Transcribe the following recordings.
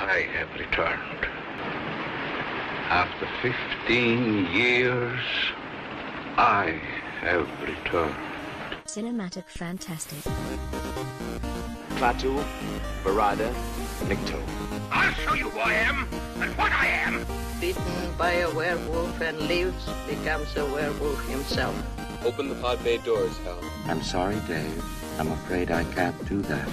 I have returned. After 15 years, I have returned. Cinematic Fantastic. Klaatu, Barada, Nikto. I'll show you who I am and what I am. Bitten by a werewolf and lives, becomes a werewolf himself. Open the pod bay doors, Hal. I'm sorry, Dave. I'm afraid I can't do that.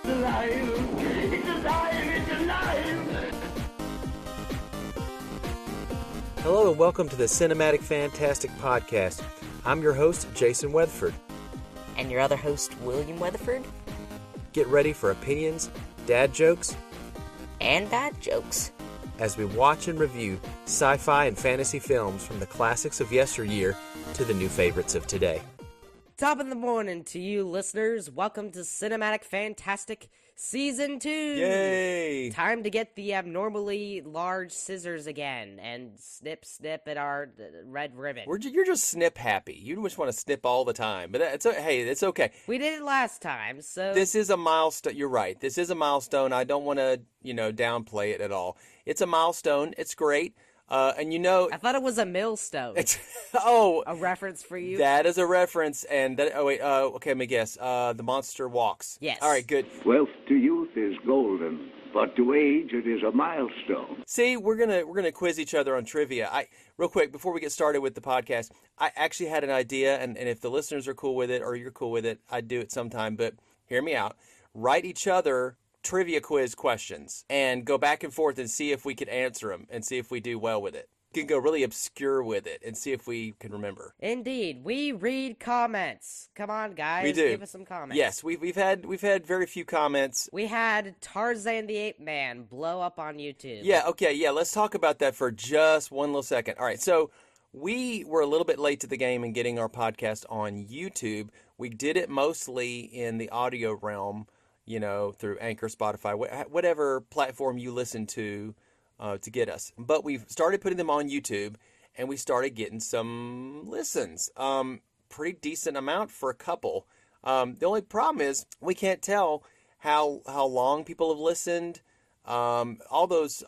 It's alive! It's alive! It's alive! Hello and welcome to the Cinematic Fantastic Podcast. I'm your host, Jason Weatherford. And your other host, William Weatherford. Get ready for opinions, dad jokes, and bad jokes as we watch and review sci-fi and fantasy films from the classics of yesteryear to the new favorites of today. Top of the morning to you listeners. Welcome to Cinematic Fantastic Season 2. Yay! Time to get the abnormally large scissors again and snip at our red ribbon. You're just snip happy. You just want to snip all the time. But it's okay. We did it last time, so... This is a milestone. You're right. This is a milestone. I don't want to, downplay it at all. It's a milestone. It's great. And I thought it was a millstone. A reference for you? That is a reference, and okay, let me guess. The monster walks. Yes. All right, good. Wealth to youth is golden, but to age it is a milestone. See, we're gonna quiz each other on trivia. Real quick, before we get started with the podcast, I actually had an idea, and if the listeners are cool with it, or you're cool with it, I'd do it sometime, but hear me out. Write each other trivia quiz questions and go back and forth and see if we can answer them and see if we do well with it. We can go really obscure with it and see if we can remember. Indeed, we read comments. Come on, guys, we do. Give us some comments. Yes, we've had very few comments. We had Tarzan the Ape Man blow up on YouTube. Yeah, okay, yeah. Let's talk about that for just one little second. All right, so we were a little bit late to the game in getting our podcast on YouTube. We did it mostly in the audio realm. Through Anchor, Spotify, whatever platform you listen to get us. But we've started putting them on YouTube, and we started getting some listens. Pretty decent amount for a couple. The only problem is we can't tell how long people have listened. All those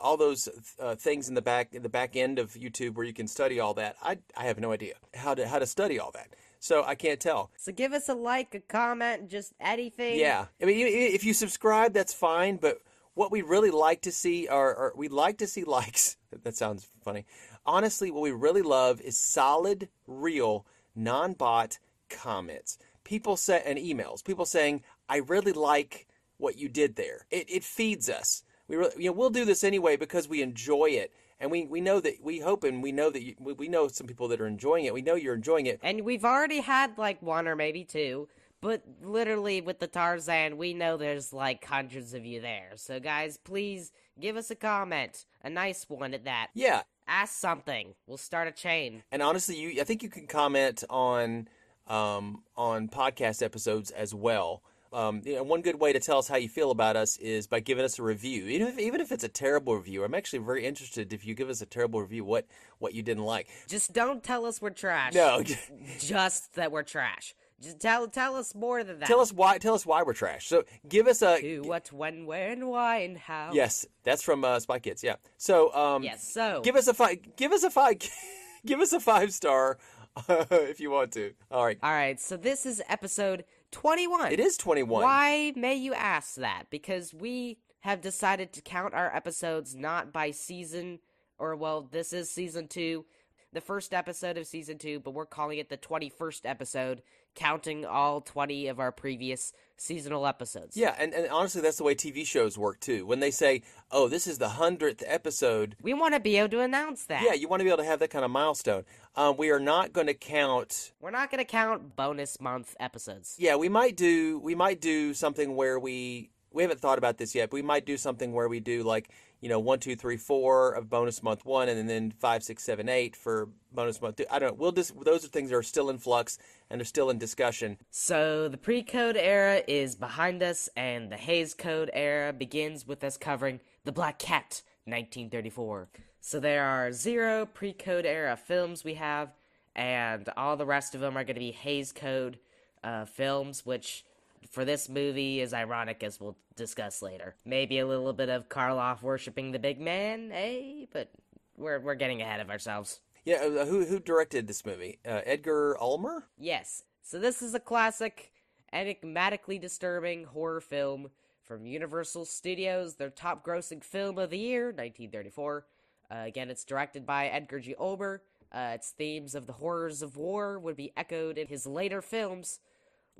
things in the back end of YouTube where you can study all that. I have no idea how to study all that. So I can't tell. So give us a like, a comment, just anything. Yeah. I mean, if you subscribe, that's fine. But what we'd really like to see are we'd like to see likes. That sounds funny. Honestly, what we really love is solid, real, non-bot comments. People say, and emails. People saying, I really like what you did there. It feeds us. We'll do this anyway because we enjoy it. And we know that, we hope and we know that we know some people that are enjoying it. We know you're enjoying it. And we've already had like one or maybe two, but literally with the Tarzan, we know there's like hundreds of you there. So guys, please give us a comment, a nice one at that. Yeah. Ask something. We'll start a chain. And honestly, I think you can comment on podcast episodes as well. One good way to tell us how you feel about us is by giving us a review. Even if it's a terrible review, I'm actually very interested if you give us a terrible review, what you didn't like. Just don't tell us we're trash. No. Just that we're trash. Just tell us more than that. Tell us why we're trash. So give us a... Who, what, when, where, and why, and how. Yes, that's from Spy Kids, yeah. So, yes, so... Give us a 5-star if you want to. All right, so this is episode 21. It is 21. Why may you ask that? Because we have decided to count our episodes not by season, this is season 2, the first episode of season 2, but we're calling it the 21st episode, counting all 20 of our previous seasonal episodes. Yeah, and honestly, that's the way TV shows work, too. When they say, oh, this is the 100th episode... We want to be able to announce that. Yeah, you want to be able to have that kind of milestone. We are not going to count... We're not going to count bonus month episodes. Yeah, we might do something where we haven't thought about this yet, but we might do something where we do 1, 2, 3, 4 of bonus month 1, and then 5, 6, 7, 8 for bonus month 2. I don't know. Those are things that are still in flux and are still in discussion. So the pre-code era is behind us, and the Hays Code era begins with us covering The Black Cat, 1934. So there are 0 pre-code era films we have, and all the rest of them are going to be Hays Code films, which for this movie is ironic, as we'll discuss later. Maybe a little bit of Karloff worshipping the big man, eh? But we're getting ahead of ourselves. Yeah, who directed this movie? Edgar Ulmer? Yes. So this is a classic, enigmatically disturbing horror film from Universal Studios, their top-grossing film of the year, 1934. Again, it's directed by Edgar G. Ulmer. Its themes of the horrors of war would be echoed in his later films,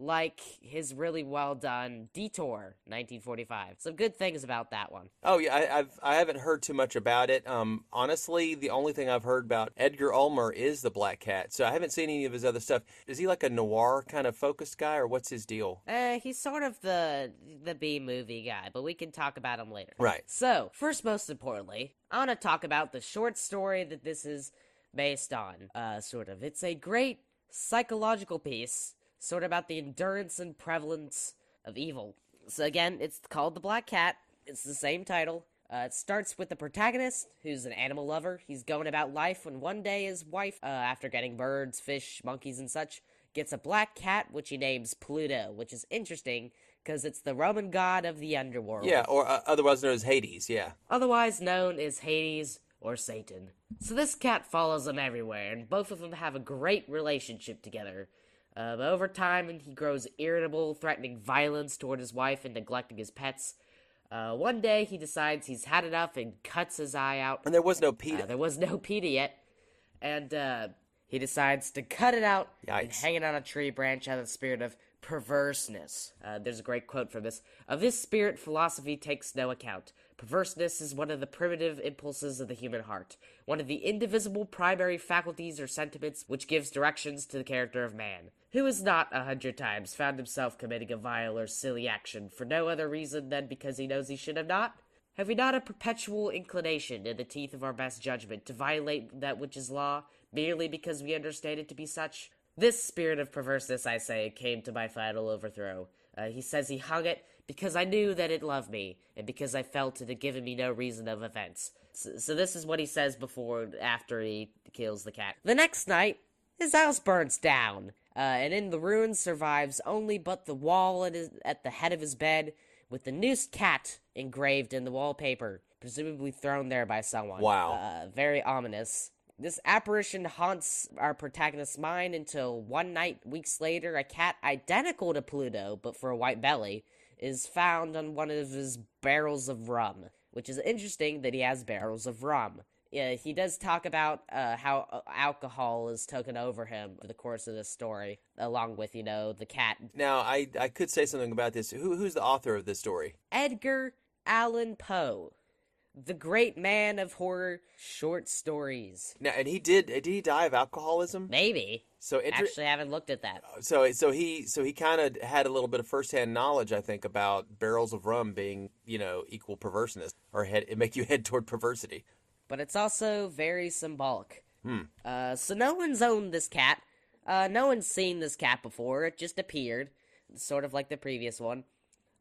like his really well-done Detour, 1945. Some good things about that one. Oh yeah, I haven't heard too much about it. Honestly, the only thing I've heard about Edgar Ulmer is The Black Cat, so I haven't seen any of his other stuff. Is he like a noir kind of focused guy, or what's his deal? He's sort of the B-movie guy, but we can talk about him later. Right. So, first, most importantly, I want to talk about the short story that this is based on. It's a great psychological piece, sort of about the endurance and prevalence of evil. So again, it's called The Black Cat. It's the same title. It starts with the protagonist, who's an animal lover. He's going about life when one day his wife, after getting birds, fish, monkeys, and such, gets a black cat, which he names Pluto, which is interesting, because it's the Roman god of the underworld. Yeah, or otherwise known as Hades, yeah. Otherwise known as Hades or Satan. So this cat follows him everywhere, and both of them have a great relationship together. But over time, he grows irritable, threatening violence toward his wife and neglecting his pets. One day, he decides he's had enough and cuts his eye out. And there was no PETA. There was no PETA yet. And he decides to cut it out and hang it on a tree branch out of the spirit of perverseness. There's a great quote from this. Of this spirit, philosophy takes no account. Perverseness is one of the primitive impulses of the human heart, one of the indivisible primary faculties or sentiments which gives directions to the character of man. Who has not 100 times found himself committing a vile or silly action for no other reason than because he knows he should have not? Have we not a perpetual inclination in the teeth of our best judgment to violate that which is law, merely because we understand it to be such? This spirit of perverseness, I say, came to my final overthrow. He says he hung it because I knew that it loved me, and because I felt it had given me no reason of offense. So this is what he says after he kills the cat. The next night, his house burns down, and in the ruins survives only but the wall at the head of his bed, with the noosed cat engraved in the wallpaper, presumably thrown there by someone. Wow. Very ominous. This apparition haunts our protagonist's mind until one night, weeks later, a cat identical to Pluto, but for a white belly, is found on one of his barrels of rum, which is interesting that he has barrels of rum. He does talk about how alcohol is taken over him for the course of this story, along with, the cat. Now, I could say something about this. Who's the author of this story? Edgar Allan Poe. The great man of horror short stories. Now, and did he die of alcoholism? Maybe. So actually, I haven't looked at that. So he kind of had a little bit of firsthand knowledge, I think, about barrels of rum being, equal perverseness, or make you head toward perversity. But it's also very symbolic. So no one's owned this cat. No one's seen this cat before. It just appeared, sort of like the previous one.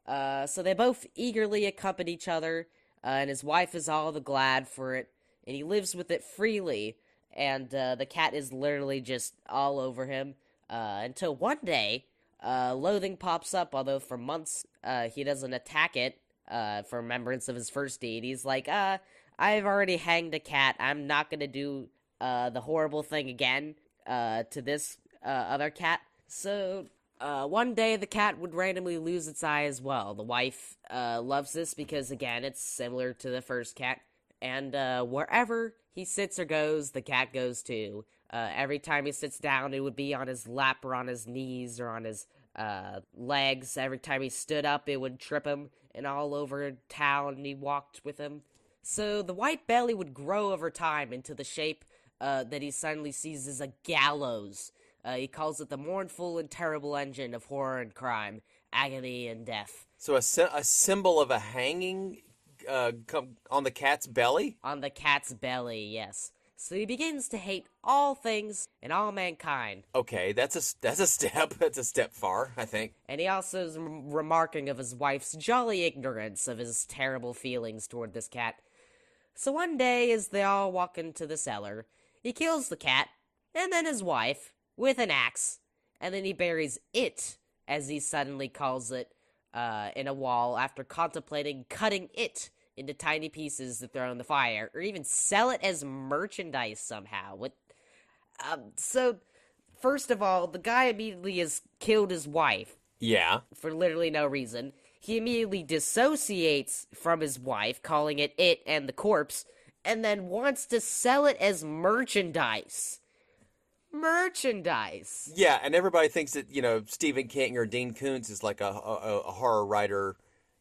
So they both eagerly accompany each other. And his wife is all the glad for it, and he lives with it freely, and the cat is literally just all over him, until one day, loathing pops up, although for months, he doesn't attack it, for remembrance of his first deed. He's like, I've already hanged a cat, I'm not gonna do, the horrible thing again, to this, other cat. So, one day the cat would randomly lose its eye as well. The wife loves this because, again, it's similar to the first cat. And wherever he sits or goes, the cat goes too. Every time he sits down, it would be on his lap or on his knees or on his legs. Every time he stood up, it would trip him. And all over town, he walked with him. So the white belly would grow over time into the shape that he suddenly sees as a gallows. He calls it the mournful and terrible engine of horror and crime, agony and death. So a symbol of a hanging on the cat's belly? On the cat's belly, yes. So he begins to hate all things and all mankind. Okay, that's a step. That's a step far, I think. And he also is remarking of his wife's jolly ignorance of his terrible feelings toward this cat. So one day, as they all walk into the cellar, he kills the cat, and then his wife, with an axe, and then he buries it as he suddenly calls it, in a wall after contemplating cutting it into tiny pieces to throw in the fire, or even sell it as merchandise somehow. So, first of all, the guy immediately has killed his wife. Yeah. For literally no reason. He immediately dissociates from his wife, calling it and the corpse, and then wants to sell it as merchandise. Merchandise. Yeah, and everybody thinks that, Stephen King or Dean Koontz is like a horror writer,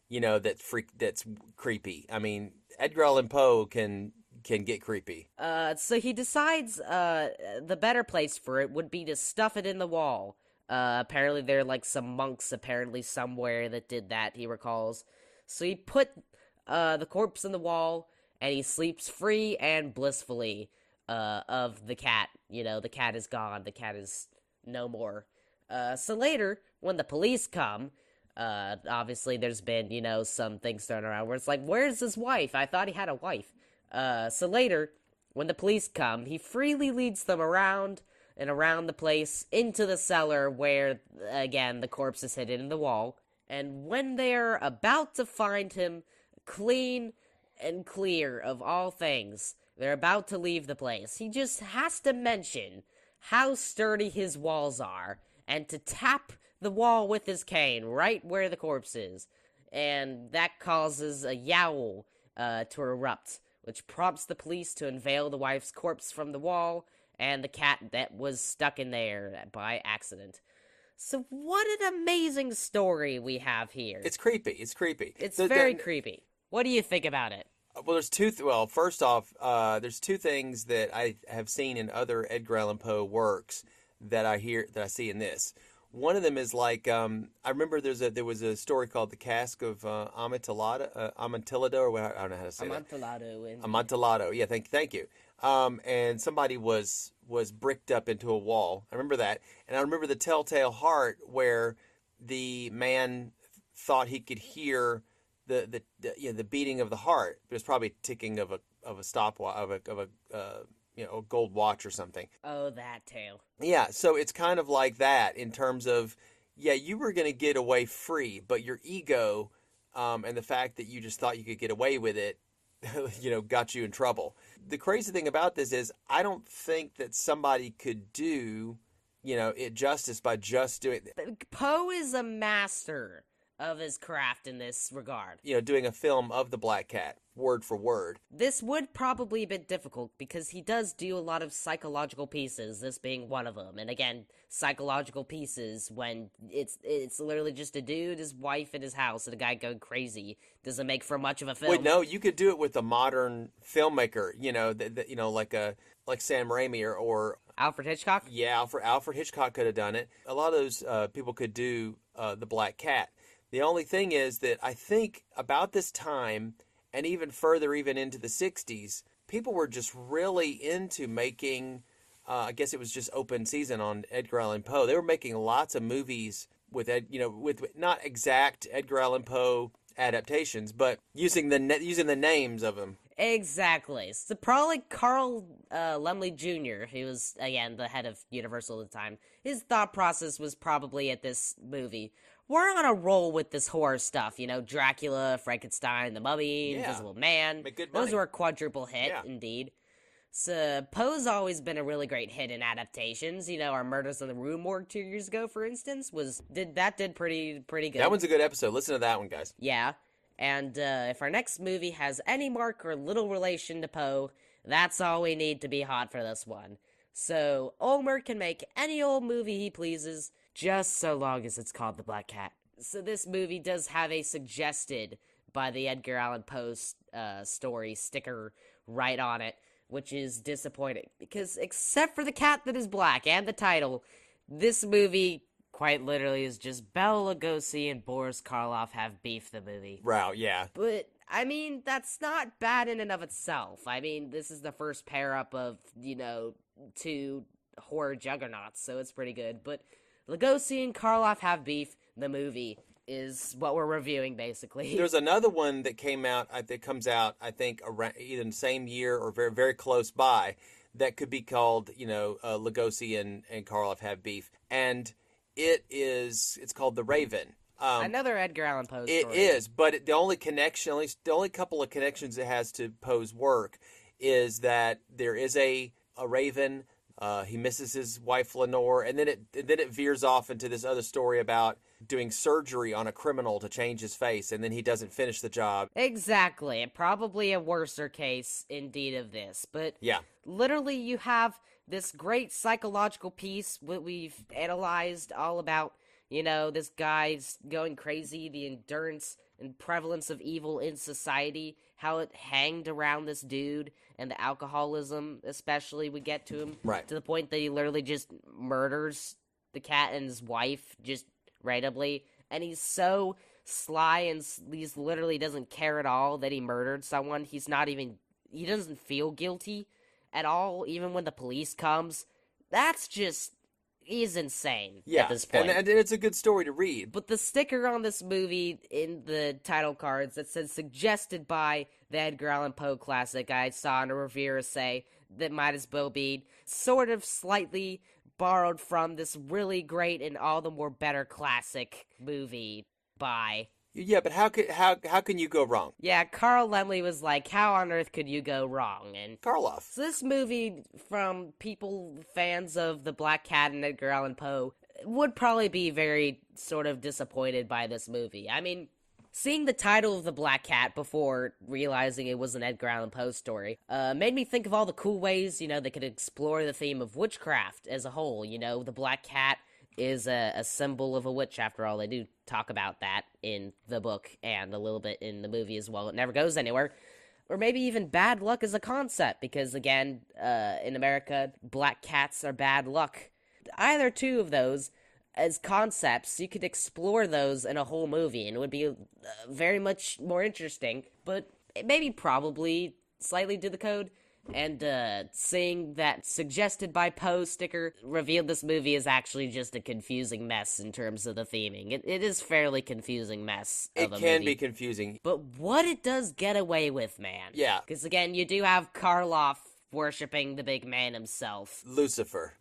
that's creepy. I mean, Edgar Allan Poe can get creepy. So he decides the better place for it would be to stuff it in the wall. Apparently there are like some monks somewhere that did that, he recalls. So he put the corpse in the wall, and he sleeps free and blissfully of the cat. The cat is gone. The cat is no more. So later, when the police come, obviously there's been, some things thrown around where it's like, where's his wife? I thought he had a wife. So later, when the police come, he freely leads them around and around the place into the cellar where, again, the corpse is hidden in the wall. And when they're about to find him clean and clear of all things, they're about to leave the place, he just has to mention how sturdy his walls are and to tap the wall with his cane right where the corpse is. And that causes a yowl to erupt, which prompts the police to unveil the wife's corpse from the wall and the cat that was stuck in there by accident. So what an amazing story we have here. It's creepy. It's very creepy. What do you think about it? Well, there's first off, there's two things that I have seen in other Edgar Allan Poe works that I see in this. One of them is like, I remember there was a story called The Cask of Amontillado, or I don't know how to say Amontillado. that. Amontillado. Yeah, thank you. And somebody was bricked up into a wall. I remember that. And I remember the Telltale Heart, where the man thought he could hear the beating of the heart. It was probably ticking of a stopwatch, of a gold watch or something. Oh, that tale. Yeah, so it's kind of like that in terms of, you were going to get away free, but your ego and the fact that you just thought you could get away with it, got you in trouble. The crazy thing about this is I don't think that somebody could do, it justice by just doing it. Poe is a master of his craft in this regard. Doing a film of the Black Cat, word for word. This would probably be a bit difficult because he does do a lot of psychological pieces, this being one of them. And again, psychological pieces when it's literally just a dude, his wife, and his house, and a guy going crazy doesn't make for much of a film. Wait, no, you could do it with a modern filmmaker, like Sam Raimi or Alfred Hitchcock? Yeah, Alfred Hitchcock could have done it. A lot of those people could do the Black Cat. The only thing is that I think about this time, and even further, even into the 60s, people were just really into making, I guess it was just open season on Edgar Allan Poe. They were making lots of movies with with not exact Edgar Allan Poe adaptations, but using the names of them. Exactly. So probably Carl Laemmle Jr., who was, again, the head of Universal at the time, his thought process was probably at this movie, we're on a roll with this horror stuff, Dracula, Frankenstein, The Mummy, Invisible Man. Make good money. Those were a quadruple hit, indeed. So Poe's always been a really great hit in adaptations. Our Murders in the Rue Morgue 2 years ago, for instance, did pretty good. That one's a good episode. Listen to that one, guys. Yeah. And if our next movie has any mark or little relation to Poe, that's all we need to be hot for this one. So Ulmer can make any old movie he pleases, just so long as it's called The Black Cat. So this movie does have a suggested by the Edgar Allan Poe story sticker right on it, which is disappointing, because except for the cat that is black and the title, this movie quite literally is just Bela Lugosi and Boris Karloff have beef the movie. Wow, yeah. But, that's not bad in and of itself. This is the first pair-up of, two horror juggernauts, so it's pretty good. But Lugosi and Karloff have beef, the movie, is what we're reviewing, basically. There's another one that comes out, I think, around either in the same year or very, very close by, that could be called, Lugosi and Karloff have beef. And It's called The Raven. Another Edgar Allan Poe story. It is, but the only couple of connections it has to Poe's work is that there is a raven. He misses his wife Lenore, and then it veers off into this other story about doing surgery on a criminal to change his face, and then he doesn't finish the job. Exactly. Probably a worser case indeed of this. But yeah, literally you have this great psychological piece what we've analyzed all about, this guy's going crazy, the endurance and prevalence of evil in society, how it hanged around this dude, and the alcoholism, especially, we get to him. Right. To the point that he literally just murders the cat and his wife, just randomly. And he's so sly and he literally doesn't care at all that he murdered someone. He doesn't feel guilty at all, even when the police comes. He's insane at this point. And it's a good story to read. But the sticker on this movie in the title cards that says suggested by the Edgar Allan Poe classic, I saw in a reviewer say that might as well be sort of slightly borrowed from this really great and all the more better classic movie by... Yeah, but how can you go wrong? Yeah, Carl Laemmle was like, how on earth could you go wrong? And Karloff. So this movie, from fans of The Black Cat and Edgar Allan Poe, would probably be very sort of disappointed by this movie. I mean, seeing the title of The Black Cat before realizing it was an Edgar Allan Poe story made me think of all the cool ways, they could explore the theme of witchcraft as a whole. The Black Cat is a symbol of a witch, after all. They do talk about that in the book and a little bit in the movie as well. It never goes anywhere. Or maybe even bad luck as a concept, because again, in America, black cats are bad luck. Either two of those as concepts, you could explore those in a whole movie, and it would be very much more interesting, but maybe probably slightly to the code. And seeing that suggested by Poe sticker revealed this movie is actually just a confusing mess in terms of the theming. It is fairly confusing mess of a movie. It can be confusing. But what it does get away with, man. Yeah. Because again, you do have Karloff worshipping the big man himself. Lucifer.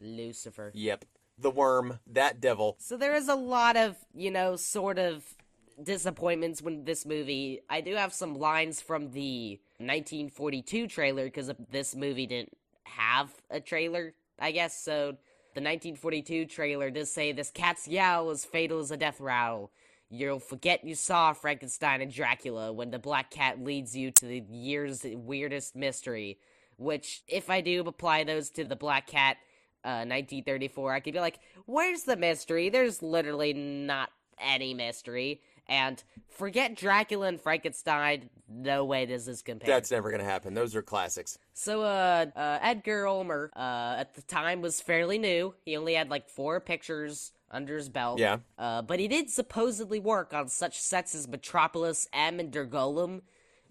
Yep. The worm. That devil. So there is a lot of, sort of disappointments with this movie. I do have some lines from the 1942 trailer, because this movie didn't have a trailer, I guess. So the 1942 trailer does say, "This cat's yowl is fatal as a death rattle. You'll forget you saw Frankenstein and Dracula when the black cat leads you to the year's weirdest mystery." Which, if I do apply those to the Black Cat 1934, I could be like, where's the mystery? There's literally not any mystery. And forget Dracula and Frankenstein, no way does this compare. That's never going to happen. Those are classics. So, Edgar Ulmer, at the time was fairly new. He only had 4 pictures under his belt. Yeah. But he did supposedly work on such sets as Metropolis, M, and Der Golem,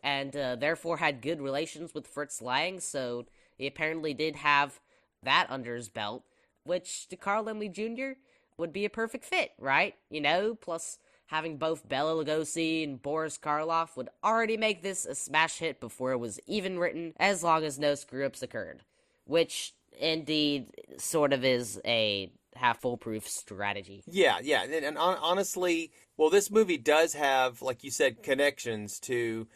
and therefore had good relations with Fritz Lang, so he apparently did have that under his belt, which to Carl Laemmle Jr. would be a perfect fit, right? Plus having both Bela Lugosi and Boris Karloff would already make this a smash hit before it was even written, as long as no screw-ups occurred. Which, indeed, sort of is a half-foolproof strategy. Yeah, and honestly, well, this movie does have, like you said, connections to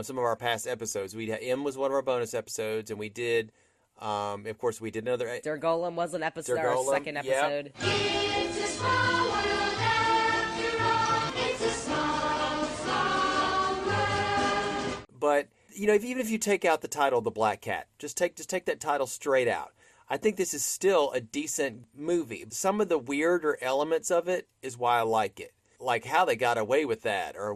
some of our past episodes. M was one of our bonus episodes, and we did, of course, we did another... Der Golem was an episode, our second episode. Yep. It's a small world after all. It's a small, small world. But, even if you take out the title The Black Cat, just take that title straight out, I think this is still a decent movie. Some of the weirder elements of it is why I like it. Like how they got away with that, or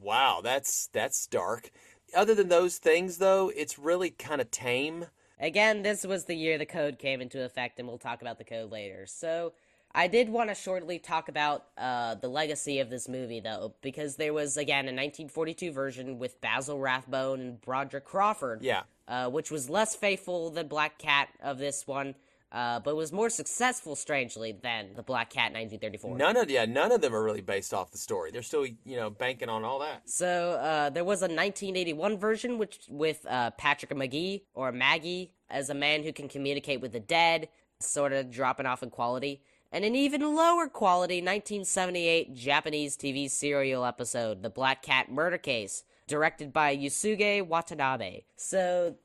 wow, that's dark. Other than those things, though, it's really kind of tame. Again, this was the year the code came into effect, and we'll talk about the code later. So, I did want to shortly talk about the legacy of this movie, though, because there was, again, a 1942 version with Basil Rathbone and Broderick Crawford. Yeah. Which was less faithful than Black Cat of this one, but was more successful, strangely, than the Black Cat 1934. None of them are really based off the story. They're still, banking on all that. So, there was a 1981 version with Patrick McGee, or Maggie, as a man who can communicate with the dead, sort of dropping off in quality. and an even lower quality 1978 Japanese TV serial episode, The Black Cat Murder Case, directed by Yusuke Watanabe. So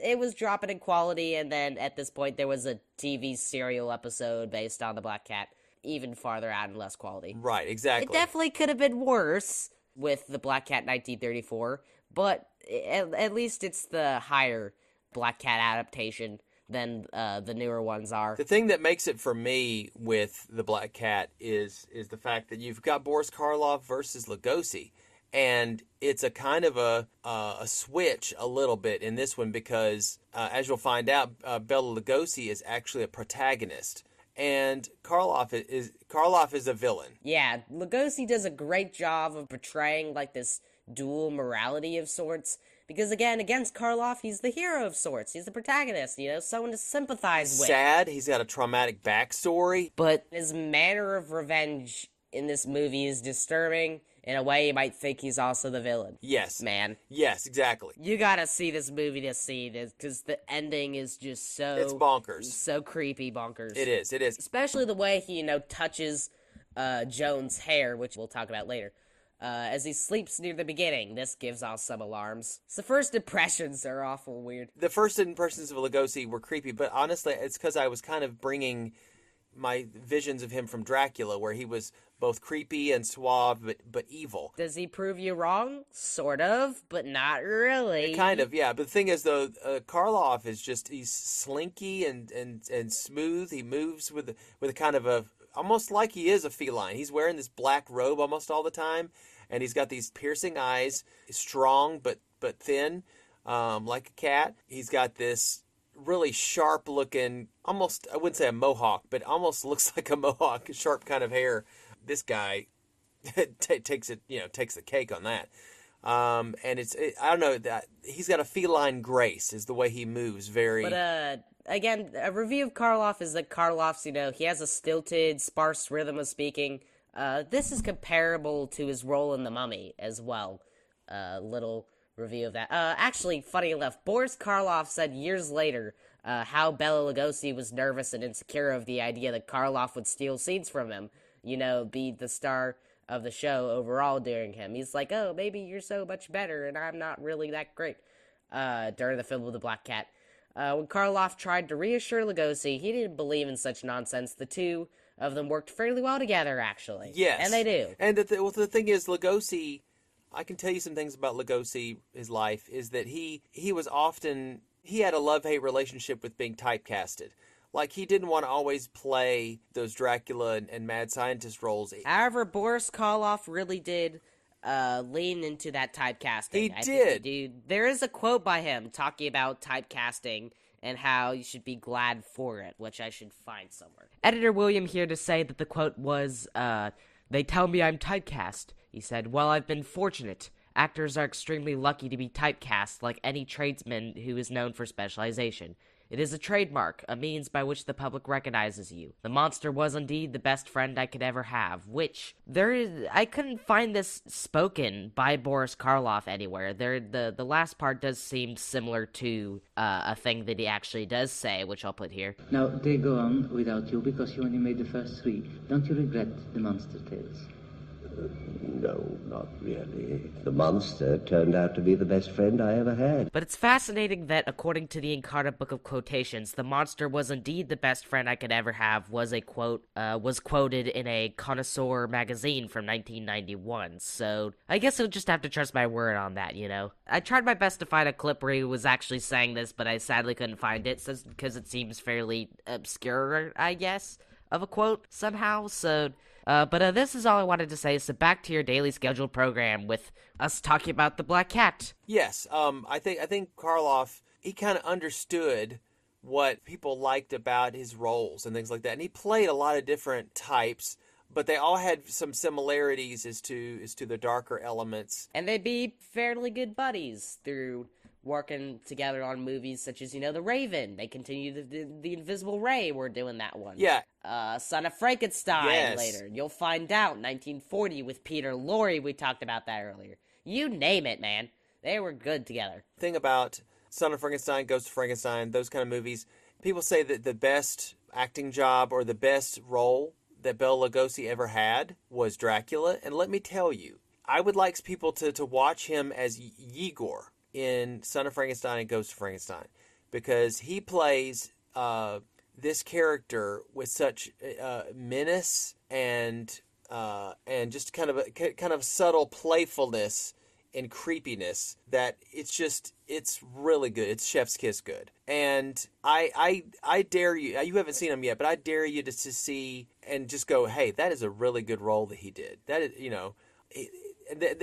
it was dropping in quality, and then at this point there was a TV serial episode based on The Black Cat, even farther out and less quality. Right, exactly. It definitely could have been worse with The Black Cat 1934, but at least it's the higher Black Cat adaptation than the newer ones are. The thing that makes it for me with The Black Cat is the fact that you've got Boris Karloff versus Lugosi. And it's a kind of a switch a little bit in this one because, as you'll find out, Bela Lugosi is actually a protagonist, and Karloff is a villain. Yeah, Lugosi does a great job of portraying like this dual morality of sorts. Because again, against Karloff, he's the hero of sorts. He's the protagonist, someone to sympathize with. Sad. He's got a traumatic backstory. But his manner of revenge in this movie is disturbing. In a way, you might think he's also the villain. Yes. Man. Yes, exactly. You gotta see this movie to see this, because the ending is just so... It's bonkers. So creepy bonkers. It is. Especially the way he, touches Joan's hair, which we'll talk about later. As he sleeps near the beginning, this gives off some alarms. So first impressions are awful weird. The first impressions of Lugosi were creepy, but honestly, it's because I was kind of bringing my visions of him from Dracula, where he was both creepy and suave, but evil. Does he prove you wrong? Sort of, but not really. Kind of, yeah. But the thing is, though, Karloff is he's slinky and smooth. He moves with a kind of almost like he is a feline. He's wearing this black robe almost all the time, and he's got these piercing eyes, strong but thin, like a cat. He's got this really sharp looking, almost, I wouldn't say a mohawk, but almost looks like a mohawk, sharp kind of hair. This guy takes the cake on that. And I don't know, that he's got a feline grace is the way he moves. But again, a review of Karloff is that Karloff's, he has a stilted, sparse rhythm of speaking. This is comparable to his role in The Mummy as well. Little review of that. Actually, funny enough, Boris Karloff said years later how Bela Lugosi was nervous and insecure of the idea that Karloff would steal scenes from him, be the star of the show overall during him. He's like, oh, maybe you're so much better and I'm not really that great, during the film of The Black Cat. When Karloff tried to reassure Lugosi, he didn't believe in such nonsense. The two of them worked fairly well together, actually. Yes. And they do. And the thing is, Lugosi, I can tell you some things about Lugosi, his life, is that he had a love-hate relationship with being typecasted. Like, he didn't want to always play those Dracula and mad scientist roles. However, Boris Karloff really did lean into that typecasting. He did. Dude, there is a quote by him talking about typecasting and how you should be glad for it, which I should find somewhere. Editor William here to say that the quote was, they tell me I'm typecast. He said, well, I've been fortunate. Actors are extremely lucky to be typecast like any tradesman who is known for specialization. It is a trademark, a means by which the public recognizes you. The monster was indeed the best friend I could ever have, which, I couldn't find this spoken by Boris Karloff anywhere. The last part does seem similar to a thing that he actually does say, which I'll put here. Now, they go on without you because you only made the first three. Don't you regret the monster tales? No, not really. The monster turned out to be the best friend I ever had. But it's fascinating that, according to the Incarnate Book of Quotations, the monster was indeed the best friend I could ever have was quoted in a Connoisseur magazine from 1991. So I guess I'll just have to trust my word on that, I tried my best to find a clip where he was actually saying this, but I sadly couldn't find it because it seems fairly obscure, I guess, of a quote somehow. So but this is all I wanted to say, so back to your daily scheduled program with us talking about The Black Cat. Yes, I think Karloff, he kind of understood what people liked about his roles and things like that, and he played a lot of different types, but they all had some similarities as to the darker elements. And they'd be fairly good buddies through working together on movies such as, The Raven. They continued the Invisible Ray. We're doing that one. Yeah. Son of Frankenstein yes. later. You'll find out. 1940 with Peter Lorre. We talked about that earlier. You name it, man. They were good together. Thing about Son of Frankenstein, Ghost of Frankenstein, those kind of movies, people say that the best acting job or the best role that Bela Lugosi ever had was Dracula. And let me tell you, I would like people to watch him as Igor in Son of Frankenstein and Ghost of Frankenstein, because he plays this character with such menace and just kind of subtle playfulness and creepiness that it's really good. It's chef's kiss good. And I dare you, you haven't seen him yet, but I dare you to see and just go, hey, that is a really good role that he did. That is,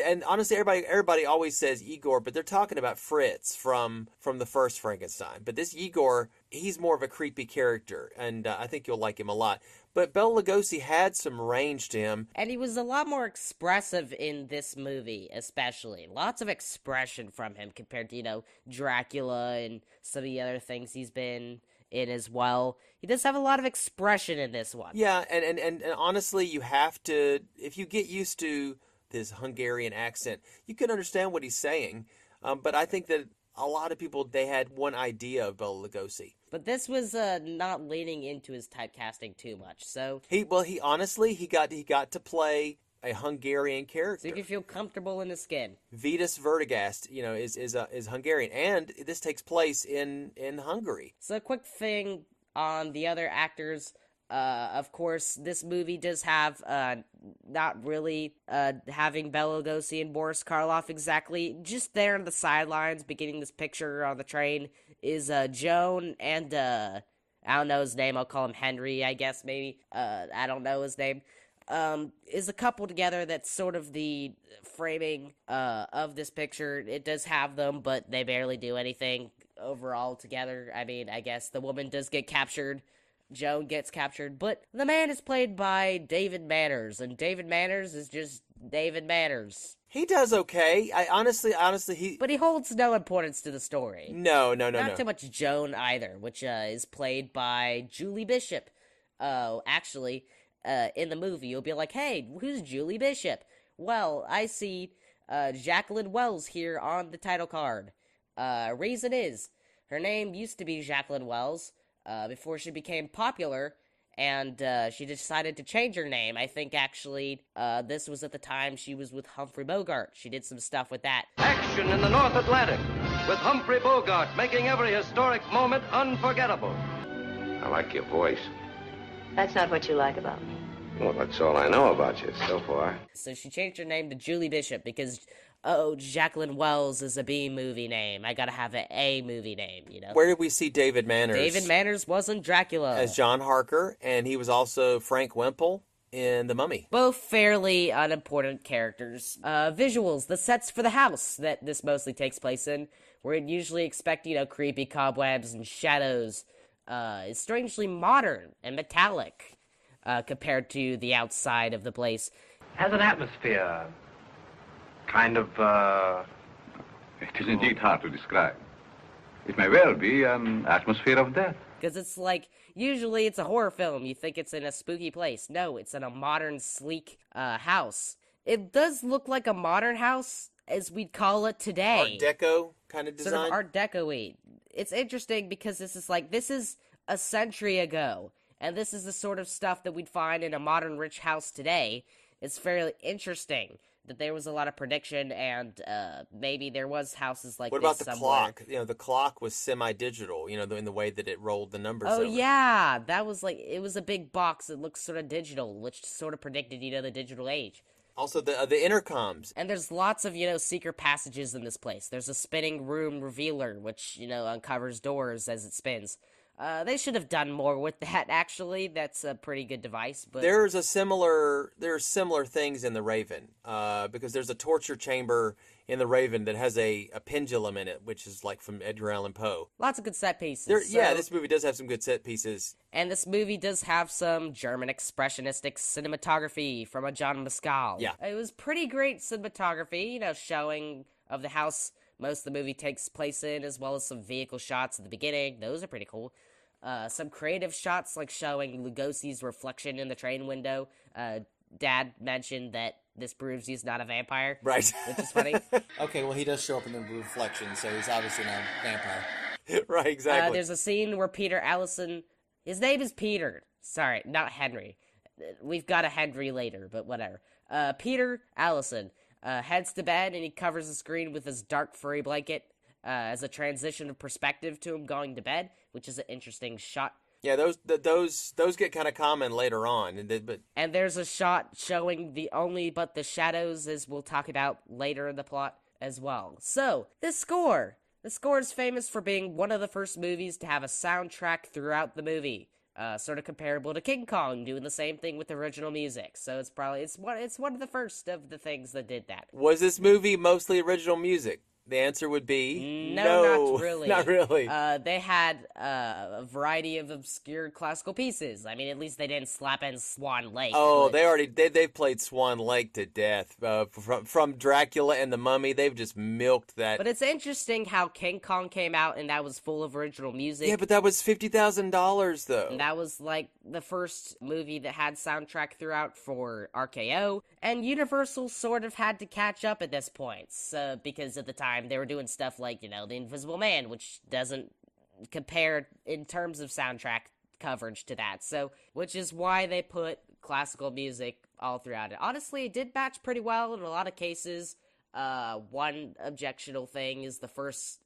and honestly, everybody always says Igor, but they're talking about Fritz from the first Frankenstein. But this Igor, he's more of a creepy character, and I think you'll like him a lot. But Bela Lugosi had some range to him. And he was a lot more expressive in this movie, especially. Lots of expression from him compared to, Dracula and some of the other things he's been in as well. He does have a lot of expression in this one. Yeah, and honestly, you have to, if you get used to this Hungarian accent, you can understand what he's saying. But I think that a lot of people, they had one idea of Bela Lugosi. But this was not leaning into his typecasting too much. So he honestly got to play a Hungarian character, so you can feel comfortable in his skin. Vidas Werdegast, is Hungarian, and this takes place in Hungary. So a quick thing on the other actors. Of course, this movie does have not really having Bela Lugosi and Boris Karloff exactly. Just there on the sidelines, beginning this picture on the train, is Joan and I don't know his name. I'll call him Henry, I guess, maybe. I don't know his name. Is a couple together that's sort of the framing of this picture. It does have them, but they barely do anything overall together. I mean, I guess the woman does get captured. Joan gets captured, but the man is played by David Manners, and David Manners is just David Manners. He does okay. Honestly, But he holds no importance to the story. No. Not too much Joan either, which is played by Julie Bishop. Actually, in the movie, you'll be like, hey, who's Julie Bishop? Well, I see Jacqueline Wells here on the title card. Reason is, her name used to be Jacqueline Wells, before she became popular, and she decided to change her name. I think, actually, this was at the time she was with Humphrey Bogart. She did some stuff with that. Action in the North Atlantic, with Humphrey Bogart making every historic moment unforgettable. I like your voice. That's not what you like about me. Well, that's all I know about you so far. So she changed her name to Julie Bishop because, Jacqueline Wells is a B movie name. I gotta have an A movie name, Where did we see David Manners? David Manners wasn't Dracula. As John Harker, and he was also Frank Wemple in The Mummy. Both fairly unimportant characters. Visuals, the sets for the house that this mostly takes place in, where you'd usually expect, creepy cobwebs and shadows, is strangely modern and metallic, compared to the outside of the place. Has an atmosphere. Kind of, It is indeed hard to describe. It may well be an atmosphere of death. Because it's like, usually it's a horror film. You think it's in a spooky place. No, it's in a modern, sleek house. It does look like a modern house, as we'd call it today. Art Deco kind of design? Sort of Art Deco-y. It's interesting because this is a century ago. And this is the sort of stuff that we'd find in a modern rich house today. It's fairly interesting that there was a lot of prediction, and maybe there was houses like this somewhere. What about the clock? The clock was semi-digital, in the way that it rolled the numbers over. Yeah, that was it was a big box that looked sort of digital, which sort of predicted, the digital age. Also, the intercoms. And there's lots of, secret passages in this place. There's a spinning room revealer, which, uncovers doors as it spins. They should have done more with that, actually. That's a pretty good device, but... There are similar things in The Raven, because there's a torture chamber in The Raven that has a pendulum in it, which is, from Edgar Allan Poe. Lots of good set pieces. Yeah, this movie does have some good set pieces. And this movie does have some German expressionistic cinematography from a John Mescal. Yeah. It was pretty great cinematography, showing of the house most of the movie takes place in, as well as some vehicle shots at the beginning. Those are pretty cool. Some creative shots, showing Lugosi's reflection in the train window. Dad mentioned that this proves he's not a vampire. Right. Which is funny. Okay, well, he does show up in the reflection, so he's obviously not a vampire. Right, exactly. There's a scene where Peter Allison His name is Peter. Sorry, not Henry. We've got a Henry later, but whatever. Peter Allison heads to bed, and he covers the screen with his dark furry blanket as a transition of perspective to him going to bed, which is an interesting shot. Yeah, those get kind of common later on, and there's a shot showing the shadows, as we'll talk about later in the plot as well. So the score is famous for being one of the first movies to have a soundtrack throughout the movie, sort of comparable to King Kong doing the same thing with original music. So it's one of the first of the things that did that. Was this movie mostly original music? The answer would be no, not really. Not really. They had a variety of obscure classical pieces. I mean, at least they didn't slap in Swan Lake. Oh, they've played Swan Lake to death. From Dracula and the Mummy, they've just milked that. But it's interesting how King Kong came out and that was full of original music. Yeah, but that was $50,000 though. And that was like the first movie that had soundtrack throughout for RKO, and Universal sort of had to catch up at this point, because at the time they were doing stuff like, The Invisible Man, which doesn't compare in terms of soundtrack coverage to that. So, which is why they put classical music all throughout it. Honestly, it did match pretty well in a lot of cases. One objectionable thing is the first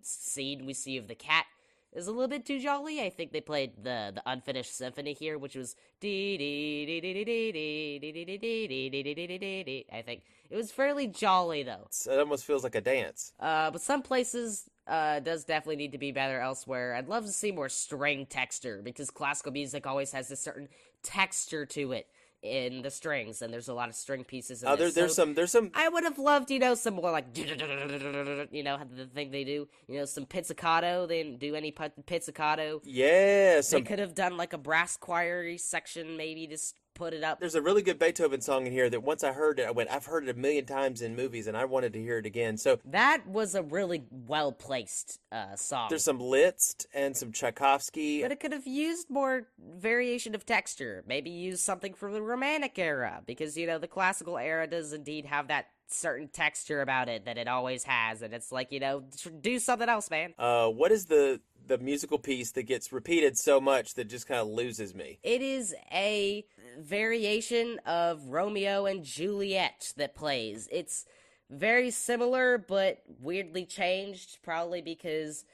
scene we see of the cat is a little bit too jolly. I think they played the unfinished symphony here, which was I think it was fairly jolly though. It almost feels like a dance. But some places does definitely need to be better elsewhere. I'd love to see more string texture, because classical music always has a certain texture to it in the strings, and there's a lot of string pieces in this. There's some I would have loved, some more like the thing they do, some pizzicato. They didn't do any pizzicato. Yeah, they could have done like a brass choir section, maybe just put it up. There's a really good Beethoven song in here that once I heard it, I went, I've heard it a million times in movies, and I wanted to hear it again. So that was a really well placed song. There's some Liszt and some Tchaikovsky, but it could have used more variation of texture. Maybe use something from the Romantic era, because the classical era does indeed have that certain texture about it that it always has, and it's like, do something else, man. What is the musical piece that gets repeated so much that just kind of loses me? It is a variation of Romeo and Juliet that plays. It's very similar, but weirdly changed, probably because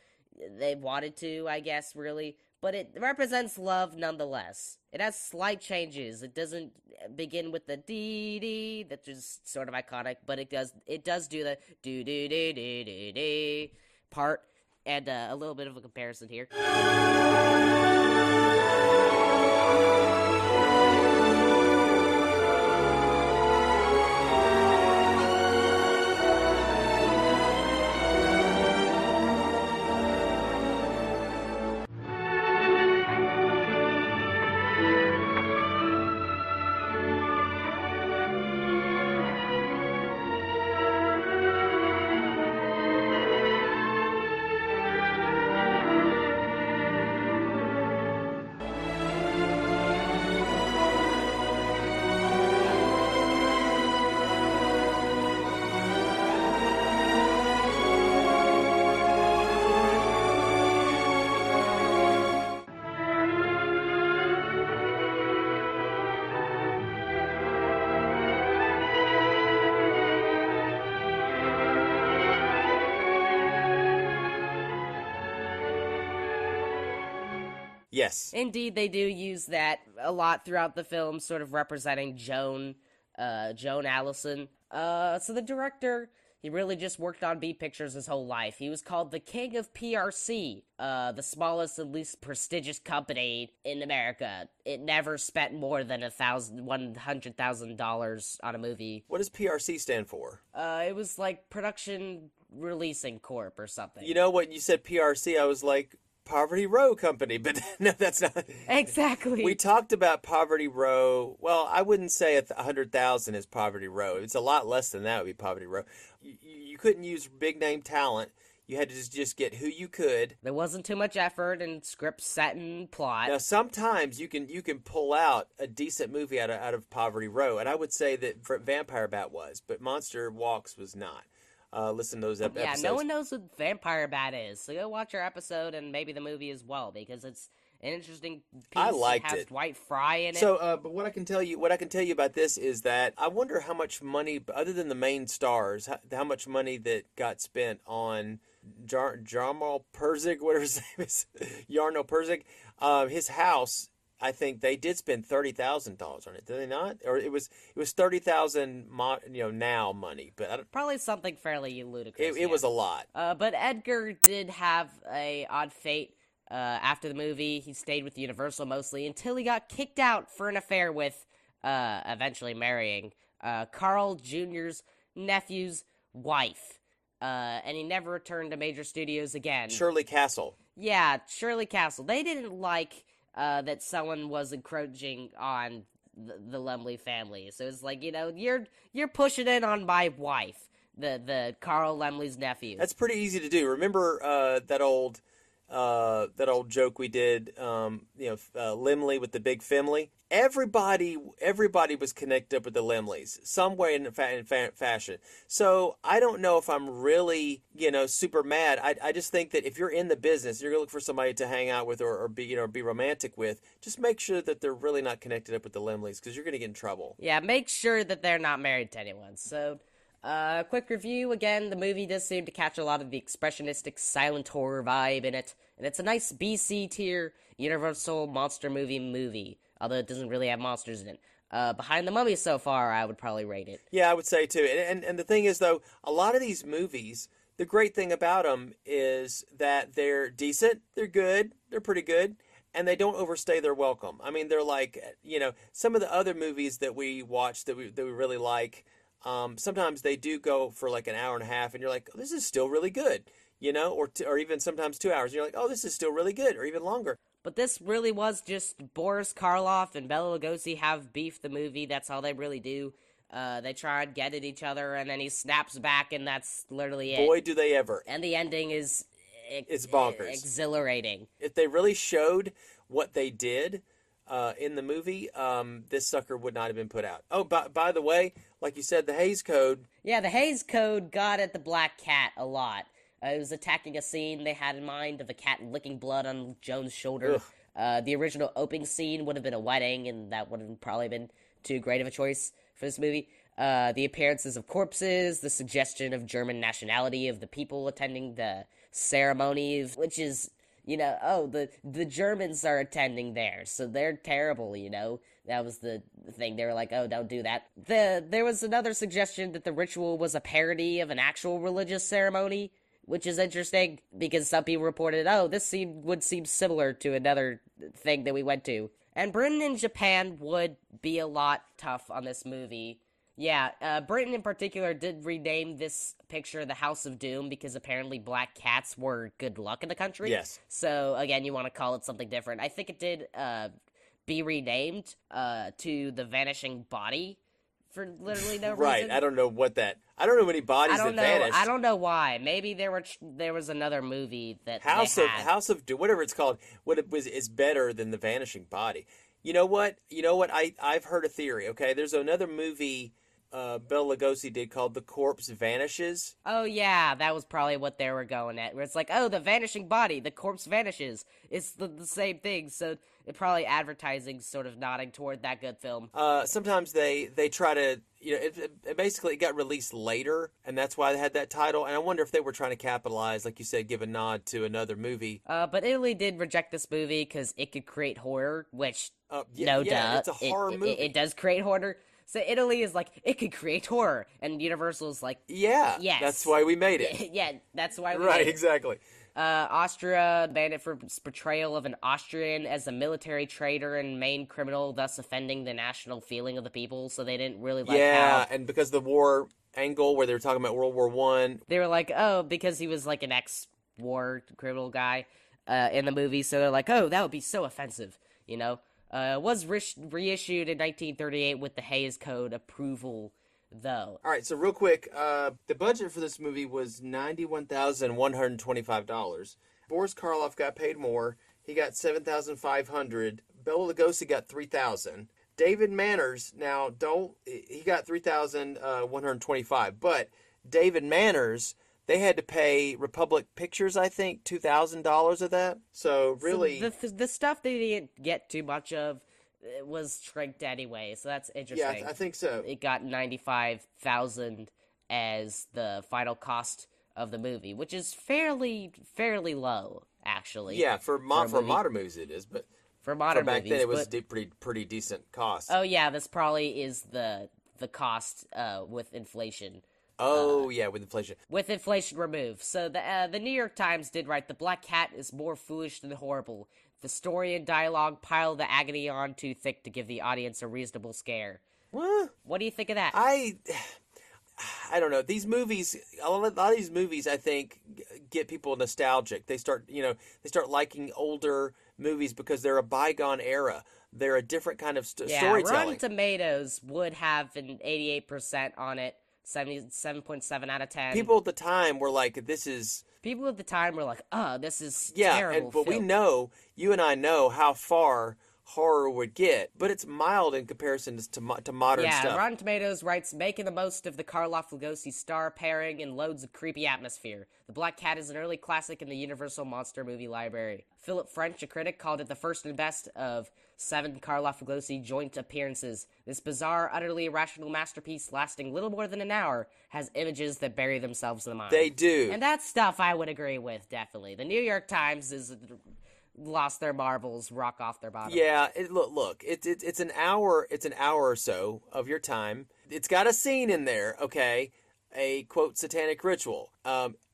they wanted to, I guess, really. But it represents love nonetheless. It has slight changes. It doesn't begin with the dee-dee, that's just sort of iconic, but it does do the do-do-do-do-do-do part, and a little bit of a comparison here. Yes. Indeed, they do use that a lot throughout the film, sort of representing Joan Allison. So the director, he really just worked on B Pictures his whole life. He was called the king of PRC, the smallest and least prestigious company in America. It never spent more than $100,000 on a movie. What does PRC stand for? It was like Production Releasing Corp or something. You know what, you said PRC, I was like, Poverty Row Company, but no, that's not. Exactly. We talked about Poverty Row. Well, I wouldn't say 100,000 is Poverty Row. It's a lot less than that would be Poverty Row. You couldn't use big name talent. You had to just get who you could. There wasn't too much effort in script, set, and plot. Now, sometimes you can pull out a decent movie out of Poverty Row, and I would say that Vampire Bat was, but Monster Walks was not. Listen to those episodes. Yeah, no one knows what Vampire Bat is, so go watch our episode and maybe the movie as well, because it's an interesting piece. I liked has it. Dwight Fry in it. So, but what I can tell you about this is that I wonder how much money, other than the main stars, how much money that got spent on Jarmo Perzik, whatever his name is, Jarno Perzik, his house. I think they did spend $30,000 on it, did they not? Or it was $30,000, now money, but I don't, probably something fairly ludicrous. It was a lot. But Edgar did have a odd fate. After the movie, he stayed with Universal mostly until he got kicked out for an affair with, eventually marrying, Carl Jr.'s nephew's wife. And he never returned to major studios again. Shirley Castle. Yeah, Shirley Castle. They didn't like that someone was encroaching on the Laemmle family. So it's like, you're pushing in on my wife, the Carl Laemmle's nephew. That's pretty easy to do. Remember that old joke we did, Laemmle with the big family. Everybody was connected up with the Laemmles some way in fashion. So I don't know if I'm really, super mad. I just think that if you're in the business, you're gonna look for somebody to hang out with or be romantic with. Just make sure that they're really not connected up with the Laemmles, because you're gonna get in trouble. Yeah, make sure that they're not married to anyone. So. Quick review, again, the movie does seem to catch a lot of the expressionistic silent horror vibe in it, and it's a nice BC tier Universal monster movie, although it doesn't really have monsters in it. Behind the Mummy so far, I would probably rate it. Yeah, I would say too. And the thing is, though, a lot of these movies, the great thing about them is that they're decent, they're good, they're pretty good, and they don't overstay their welcome. I mean, they're like, some of the other movies that we watch that we really like, sometimes they do go for like an hour and a half, and you're like, oh, this is still really good, or even sometimes 2 hours, and you're like, oh, this is still really good, or even longer. But this really was just Boris Karloff and Bela Lugosi have beef the movie. That's all they really do. They try and get at each other, and then he snaps back, and that's literally it. Boy, do they ever. And the ending is... it's bonkers. Exhilarating. If they really showed what they did in the movie, this sucker would not have been put out. Oh, by the way, like you said, the Hays Code. Yeah, the Hays Code got at the black cat a lot. It was attacking a scene they had in mind of a cat licking blood on Joan's shoulder. The original opening scene would have been a wedding, and that would have probably been too great of a choice for this movie. The appearances of corpses, the suggestion of German nationality of the people attending the ceremony, which is... the Germans are attending there, so they're terrible, That was the thing. They were like, oh, don't do that. There was another suggestion that the ritual was a parody of an actual religious ceremony, which is interesting, because some people reported, oh, this would seem similar to another thing that we went to. And Britain and Japan would be a lot tough on this movie. Yeah, Britain in particular did rename this picture the House of Doom because apparently black cats were good luck in the country. Yes. So, again, you want to call it something different. I think it did be renamed to The Vanishing Body for literally no reason. Right, I don't know any bodies that vanished. I don't know why. Maybe there was another movie that House of Doom, whatever it's called, is better than The Vanishing Body. You know what? I've heard a theory, okay? There's another movie Bela Lugosi did called The Corpse Vanishes. Oh, yeah, that was probably what they were going at, where it's like, oh, the vanishing body, the corpse vanishes. It's the same thing, so it probably advertising sort of nodding toward that good film. Sometimes they try to, it basically got released later, and that's why they had that title, and I wonder if they were trying to capitalize, like you said, give a nod to another movie. But Italy did reject this movie because it could create horror, which, duh. It's a horror movie. It does create horror. So Italy is like, it could create horror, and Universal is like, yeah, yes. That's why we made it. Yeah, that's why we made it. Right, exactly. exactly. Austria banned it for its portrayal of an Austrian as a military traitor and main criminal, thus offending the national feeling of the people, so they didn't really like and because the war angle where they were talking about World War I. They were like, oh, because he was like an ex-war criminal guy in the movie, so they're like, oh, that would be so offensive, was reissued in 1938 with the Hays Code approval, though. All right, so real quick, the budget for this movie was $91,125. Boris Karloff got paid more. He got $7,500. Bela Lugosi got $3,000. David Manners, he got $3,125. But David Manners, they had to pay Republic Pictures, I think, $2,000 of that. So really, So the stuff they didn't get too much of was shrinked anyway. So that's interesting. Yeah, I think so. It got $95,000 as the final cost of the movie, which is fairly low, actually. Yeah, for modern movies it is, but for modern back movies, then it was pretty decent cost. Oh yeah, this probably is the cost with inflation. Oh yeah, with inflation. With inflation removed. So the New York Times did write, "The Black Cat is more foolish than horrible. The story and dialogue pile the agony on too thick to give the audience a reasonable scare." What do you think of that? I don't know. These movies, a lot of these movies, I think, get people nostalgic. They start liking older movies because they're a bygone era. They're a different kind of storytelling. Rotten Tomatoes would have an 88% on it. 77.7 out of 10. People at the time were like, "This is." People at the time were like, "Oh, this is yeah, terrible." But we know, you and I know how far horror would get, but it's mild in comparison to modern stuff. Yeah, Rotten Tomatoes writes, "Making the most of the Karloff Lugosi star pairing and loads of creepy atmosphere. The Black Cat is an early classic in the Universal Monster movie library." Philip French, a critic, called it the first and best of 7 Karloff Lugosi joint appearances. This bizarre, utterly irrational masterpiece, lasting little more than an hour, has images that bury themselves in the mind. They do. And that's stuff I would agree with, definitely. The New York Times is lost their marbles, rock off their bottom. Yeah, look, it's an hour or so of your time. It's got a scene in there, okay? A quote satanic ritual.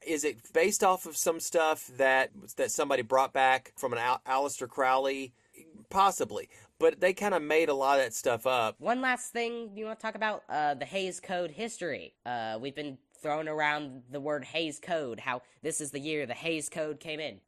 Is it based off of some stuff that somebody brought back from an Aleister Crowley? Possibly, but they kind of made a lot of that stuff up. One last thing you want to talk about, the Hays Code history. We've been throwing around the word Hays Code, how this is the year the Hays Code came in.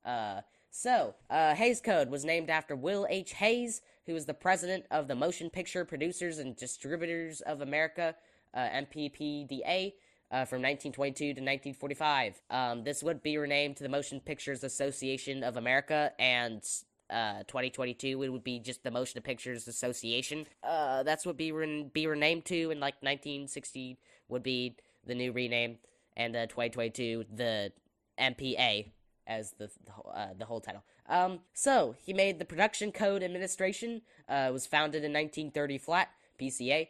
Hays Code was named after Will H. Hays, who was the president of the Motion Picture Producers and Distributors of America, MPPDA, from 1922 to 1945. This would be renamed to the Motion Pictures Association of America, and 2022 it would be just the Motion Pictures Association. That's what be renamed to, in like 1960 would be the new rename, and 2022 the MPA as the whole title. So he made the Production Code Administration. Was founded in 1930 flat, PCA.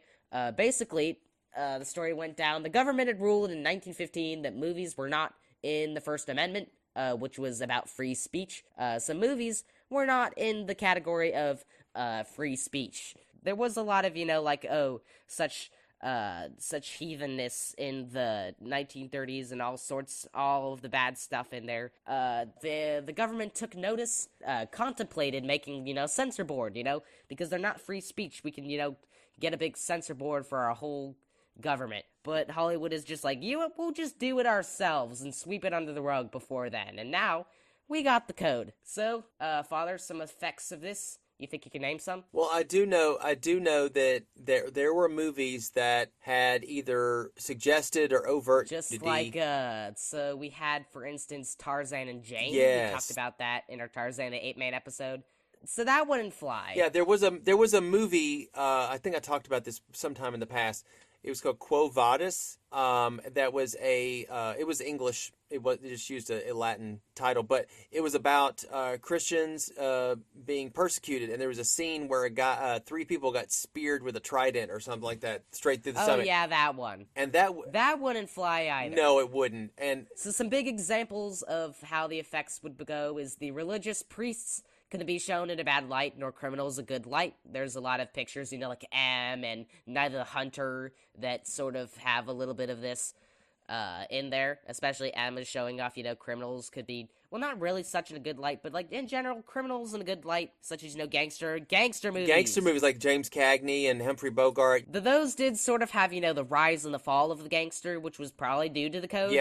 Basically, the story went down. The government had ruled in 1915 that movies were not in the First Amendment, which was about free speech. Some movies were not in the category of free speech. There was a lot of, such heathenness in the 1930s and all of the bad stuff in there. The government took notice, contemplated making, censor board, because they're not free speech. We can, get a big censor board for our whole government. But Hollywood is just like, we'll just do it ourselves and sweep it under the rug before then. And now we got the code. So, Father, some effects of this. You think you can name some? Well, I do know that there were movies that had either suggested or overt just nudity. Like so we had, for instance, Tarzan and Jane. Yes. We talked about that in our Tarzan the Ape Man episode. So that wouldn't fly. Yeah, there was a movie, I think I talked about this sometime in the past. It was called Quo Vadis. That was it was English. It just used a Latin title, but it was about Christians being persecuted, and there was a scene where 3 people got speared with a trident or something like that, straight through the stomach. Oh yeah, that one. And that wouldn't fly either. No, it wouldn't. And so some big examples of how the effects would go is the religious priests couldn't be shown in a bad light, nor criminals a good light. There's a lot of pictures, like M and Night of the Hunter, that sort of have a little bit of this in there. Especially M is showing off, criminals could be, well, not really such in a good light, but like in general, criminals in a good light, such as, gangster movies. Gangster movies like James Cagney and Humphrey Bogart. Those did sort of have, the rise and the fall of the gangster, which was probably due to the code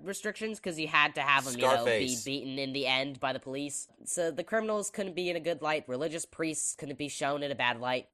restrictions, because you had to have them, be beaten in the end by the police. So the criminals couldn't be in a good light. Religious priests couldn't be shown in a bad light.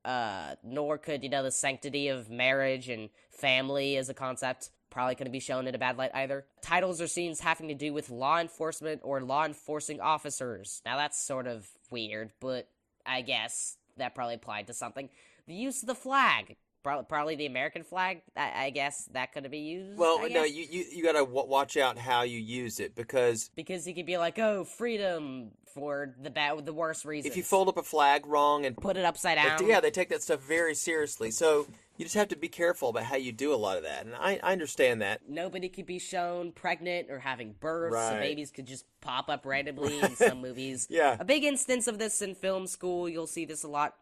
Nor could, the sanctity of marriage and family as a concept probably couldn't be shown in a bad light either. Titles or scenes having to do with law enforcement or law enforcing officers. Now that's sort of weird, but I guess that probably applied to something. The use of the flag. Probably the American flag. I guess that could be used. Well, no, you got to watch out how you use it because he could be like, oh, freedom for the worst reasons. if you fold up a flag wrong and put it upside down, they take that stuff very seriously. So you just have to be careful about how you do a lot of that, and I understand that. Nobody could be shown pregnant or having births. Right. So babies could just pop up randomly in some movies. Yeah, a big instance of this in film school. You'll see this a lot.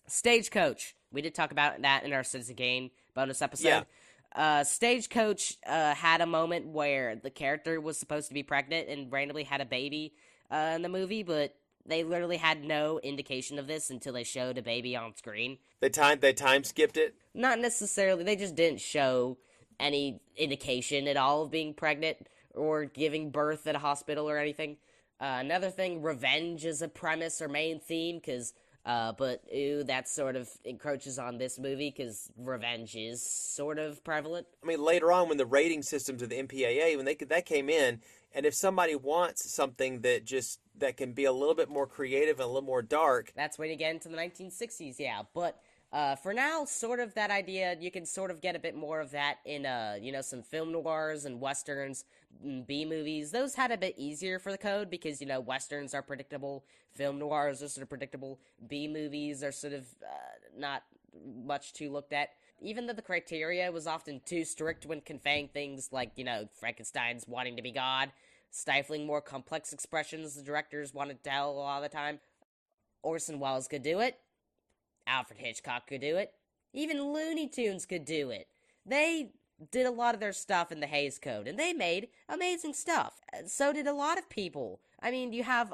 Stagecoach. We did talk about that in our Citizen Kane bonus episode. Yeah. Stagecoach had a moment where the character was supposed to be pregnant and randomly had a baby in the movie, but they literally had no indication of this until they showed a baby on screen. They time skipped it? Not necessarily. They just didn't show any indication at all of being pregnant or giving birth at a hospital or anything. Another thing, revenge is a premise or main theme, but that sort of encroaches on this movie because revenge is sort of prevalent. I mean, later on when the rating systems of the MPAA, when that came in, and if somebody wants something that can be a little bit more creative and a little more dark, that's when you get into the 1960s, yeah. But for now, sort of that idea, you can sort of get a bit more of that in some film noirs and westerns, B movies. Those had a bit easier for the code because westerns are predictable, film noirs are sort of predictable, B movies are sort of not much too looked at. Even though the criteria was often too strict when conveying things like Frankenstein's wanting to be God, stifling more complex expressions the directors wanted to tell a lot of the time. Orson Welles could do it. Alfred Hitchcock could do it. Even Looney Tunes could do it. They did a lot of their stuff in the Hays Code, and they made amazing stuff. So did a lot of people. I mean, you have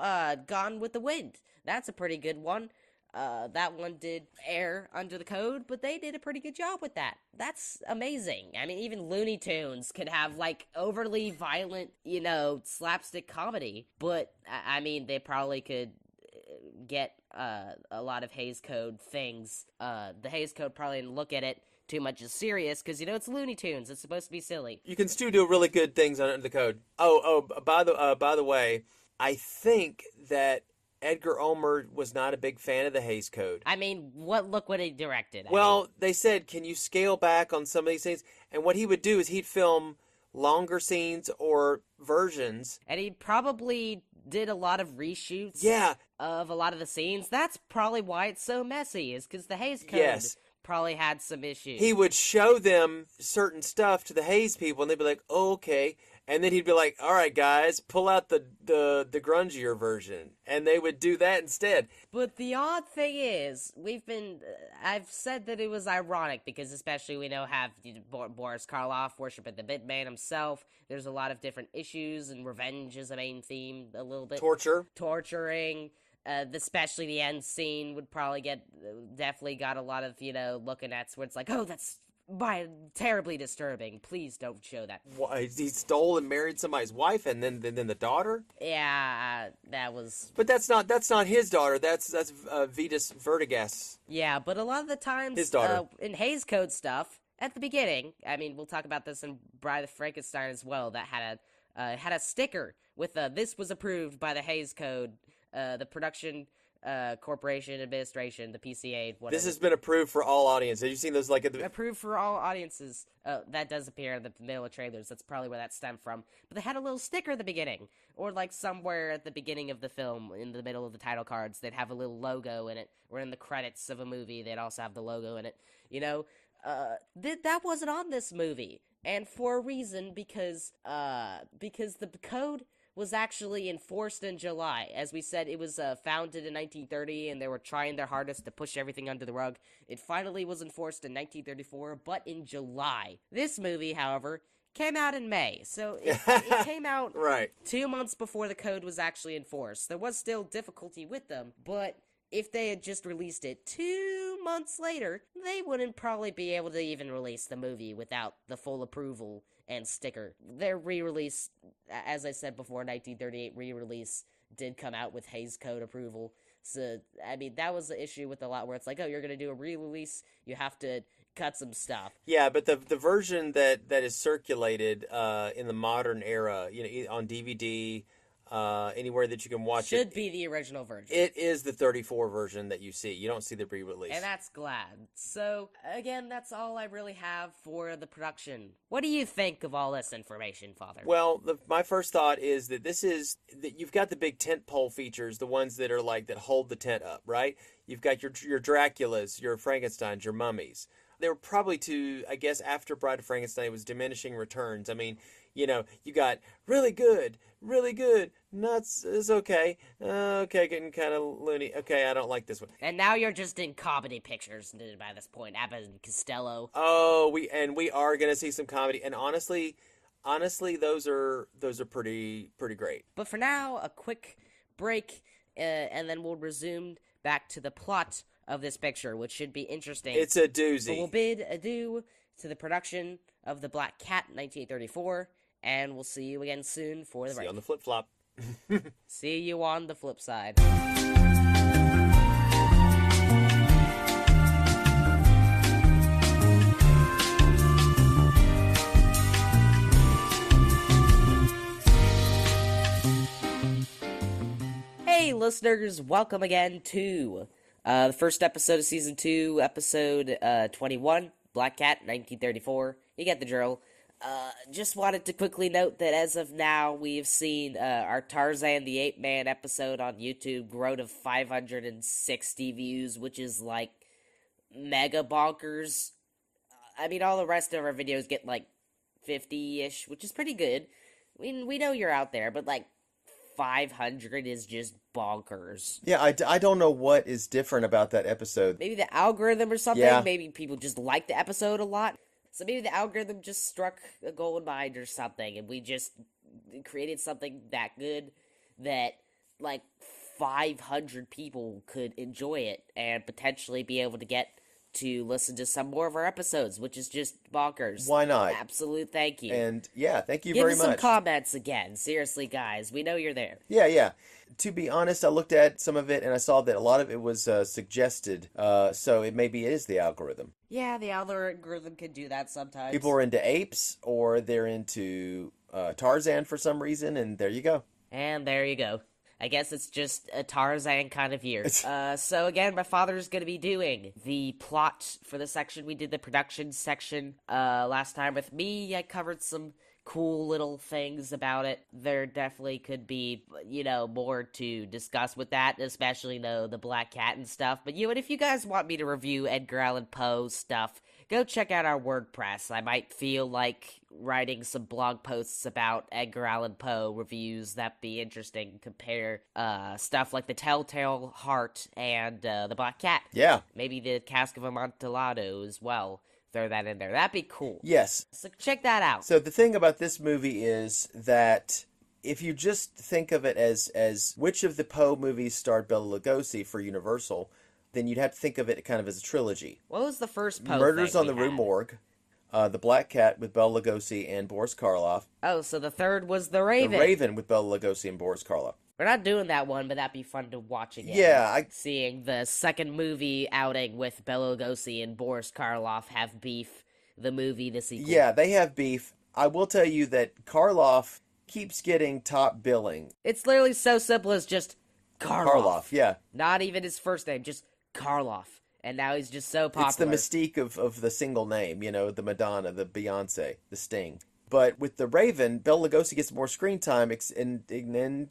Gone with the Wind. That's a pretty good one. That one did air under the code, but they did a pretty good job with that. That's amazing. I mean, even Looney Tunes could have, overly violent, slapstick comedy, but, I mean, they probably could get a lot of Hays Code things. The Hays Code probably didn't look at it too much as serious, because, it's Looney Tunes. It's supposed to be silly. You can still do really good things under the code. By the way, I think that Edgar Ulmer was not a big fan of the Hays Code. I mean, look what he directed. They said, can you scale back on some of these things? And what he would do is he'd film longer scenes or versions. And he probably did a lot of reshoots of a lot of the scenes. That's probably why it's so messy, is because the Hays Code probably had some issues. He would show them certain stuff to the Hays people, and they'd be like, oh, okay. And then he'd be like, all right, guys, pull out the grungier version. And they would do that instead. But the odd thing is, I've said that it was ironic because especially we know have Boris Karloff worshiping the Bitman himself. There's a lot of different issues, and revenge is a main theme a little bit. Torturing. Especially the end scene would probably definitely got a lot of, looking at where it's like, oh, that's terribly disturbing. Please don't show that. Why, he stole and married somebody's wife, and then the daughter. Yeah, that was. But that's not his daughter. That's Vetus Werdegast. Yeah, but a lot of the times, his daughter in Hays Code stuff at the beginning. I mean, we'll talk about this in Bride of Frankenstein as well. That had a sticker with "This was approved by the Hays Code." The production corporation administration, the PCA, whatever. This has been approved for all audiences. Have you seen those approved for all audiences? That does appear in the middle of trailers. That's probably where that stemmed from. But they had a little sticker at the beginning, or somewhere at the beginning of the film, in the middle of the title cards, they'd have a little logo in it, or in the credits of a movie, they'd also have the logo in it. That wasn't on this movie, and for a reason, because the code was actually enforced in July. As we said, it was founded in 1930, and they were trying their hardest to push everything under the rug. It finally was enforced in 1934, but in July. This movie, however, came out in May, so it came out 2 months before the code was actually enforced. There was still difficulty with them, but if they had just released it 2 months later, they wouldn't probably be able to even release the movie without the full approval and sticker. Their re-release, as I said before, 1938 re-release did come out with Hays Code approval. So, I mean, that was the issue with a lot where it's like, oh, you're going to do a re-release, you have to cut some stuff. Yeah, but the version that is circulated in the modern era, on DVD, anywhere that you can watch it. Should be the original version. It is the 34 version that you see. You don't see the re-release. And that's glad. So, again, that's all I really have for the production. What do you think of all this information, Father? Well, my first thought is that that you've got the big tent pole features, the ones that are like, that hold the tent up, right? You've got your Draculas, your Frankensteins, your mummies. They were probably I guess after Bride of Frankenstein, it was diminishing returns. I mean, you got really good, nuts is okay, okay, getting kind of loony, okay, I don't like this one. And now you're just in comedy pictures by this point, Abbott and Costello. Oh, we are gonna see some comedy, and honestly, those are pretty great. But for now, a quick break, and then we'll resume back to the plot of this picture, which should be interesting. It's a doozy. But we'll bid adieu to the production of The Black Cat, 1934, and we'll see you again soon for the break. See you on the flip-flop. See you on the flip side. Hey, listeners, welcome again to the first episode of Season 2, Episode 21, Black Cat, 1934. You get the drill. Just wanted to quickly note that as of now, we've seen our Tarzan the Ape Man episode on YouTube grow to 560 views, which is like mega bonkers. I mean, all the rest of our videos get like 50-ish, which is pretty good. We know you're out there, but like 500 is just bonkers. Yeah, I don't know what is different about that episode. Maybe the algorithm or something. Yeah. Maybe people just like the episode a lot. So maybe the algorithm just struck a gold mine or something, and we just created something that good that, like, 500 people could enjoy it and potentially be able to get to listen to some more of our episodes, which is just bonkers. Why not? Absolute thank you. And, yeah, thank you Give very us much. some comments again. Seriously, guys. We know you're there. Yeah. To be honest, I looked at some of it, and I saw that a lot of it was suggested, so it is the algorithm. Yeah, the algorithm can do that sometimes. People are into apes, or they're into Tarzan for some reason, and there you go. And there you go. I guess it's just a Tarzan kind of year. So again, my father's going to be doing the plot for the section. We did the production section last time with me. I covered some cool little things about it. There definitely could be, more to discuss with that, especially, the Black Cat and stuff. But, and if you guys want me to review Edgar Allan Poe stuff, go check out our WordPress. I might feel like writing some blog posts about Edgar Allan Poe reviews. That'd be interesting. Compare stuff like The Telltale Heart and The Black Cat. Yeah. Maybe The Cask of Amontillado as well. Throw that in there. That'd be cool. Yes. So check that out. So the thing about this movie is that if you just think of it as which of the Poe movies starred Bela Lugosi for Universal, then you'd have to think of it kind of as a trilogy. What was the first Poe Murders thing on the we Rue had? Morgue, The Black Cat with Bela Lugosi and Boris Karloff. Oh, so the third was The Raven. The Raven with Bela Lugosi and Boris Karloff. We're not doing that one, but that'd be fun to watch again. Yeah, Seeing the second movie outing with Bela Lugosi and Boris Karloff have beef, the movie, the sequel. Yeah, they have beef. I will tell you that Karloff keeps getting top billing. It's literally so simple as just Karloff. Karloff, yeah. Not even his first name, just Karloff. And now he's just so popular. It's the mystique of the single name, the Madonna, the Beyonce, the Sting. But with the Raven, Bela Lugosi gets more screen time, and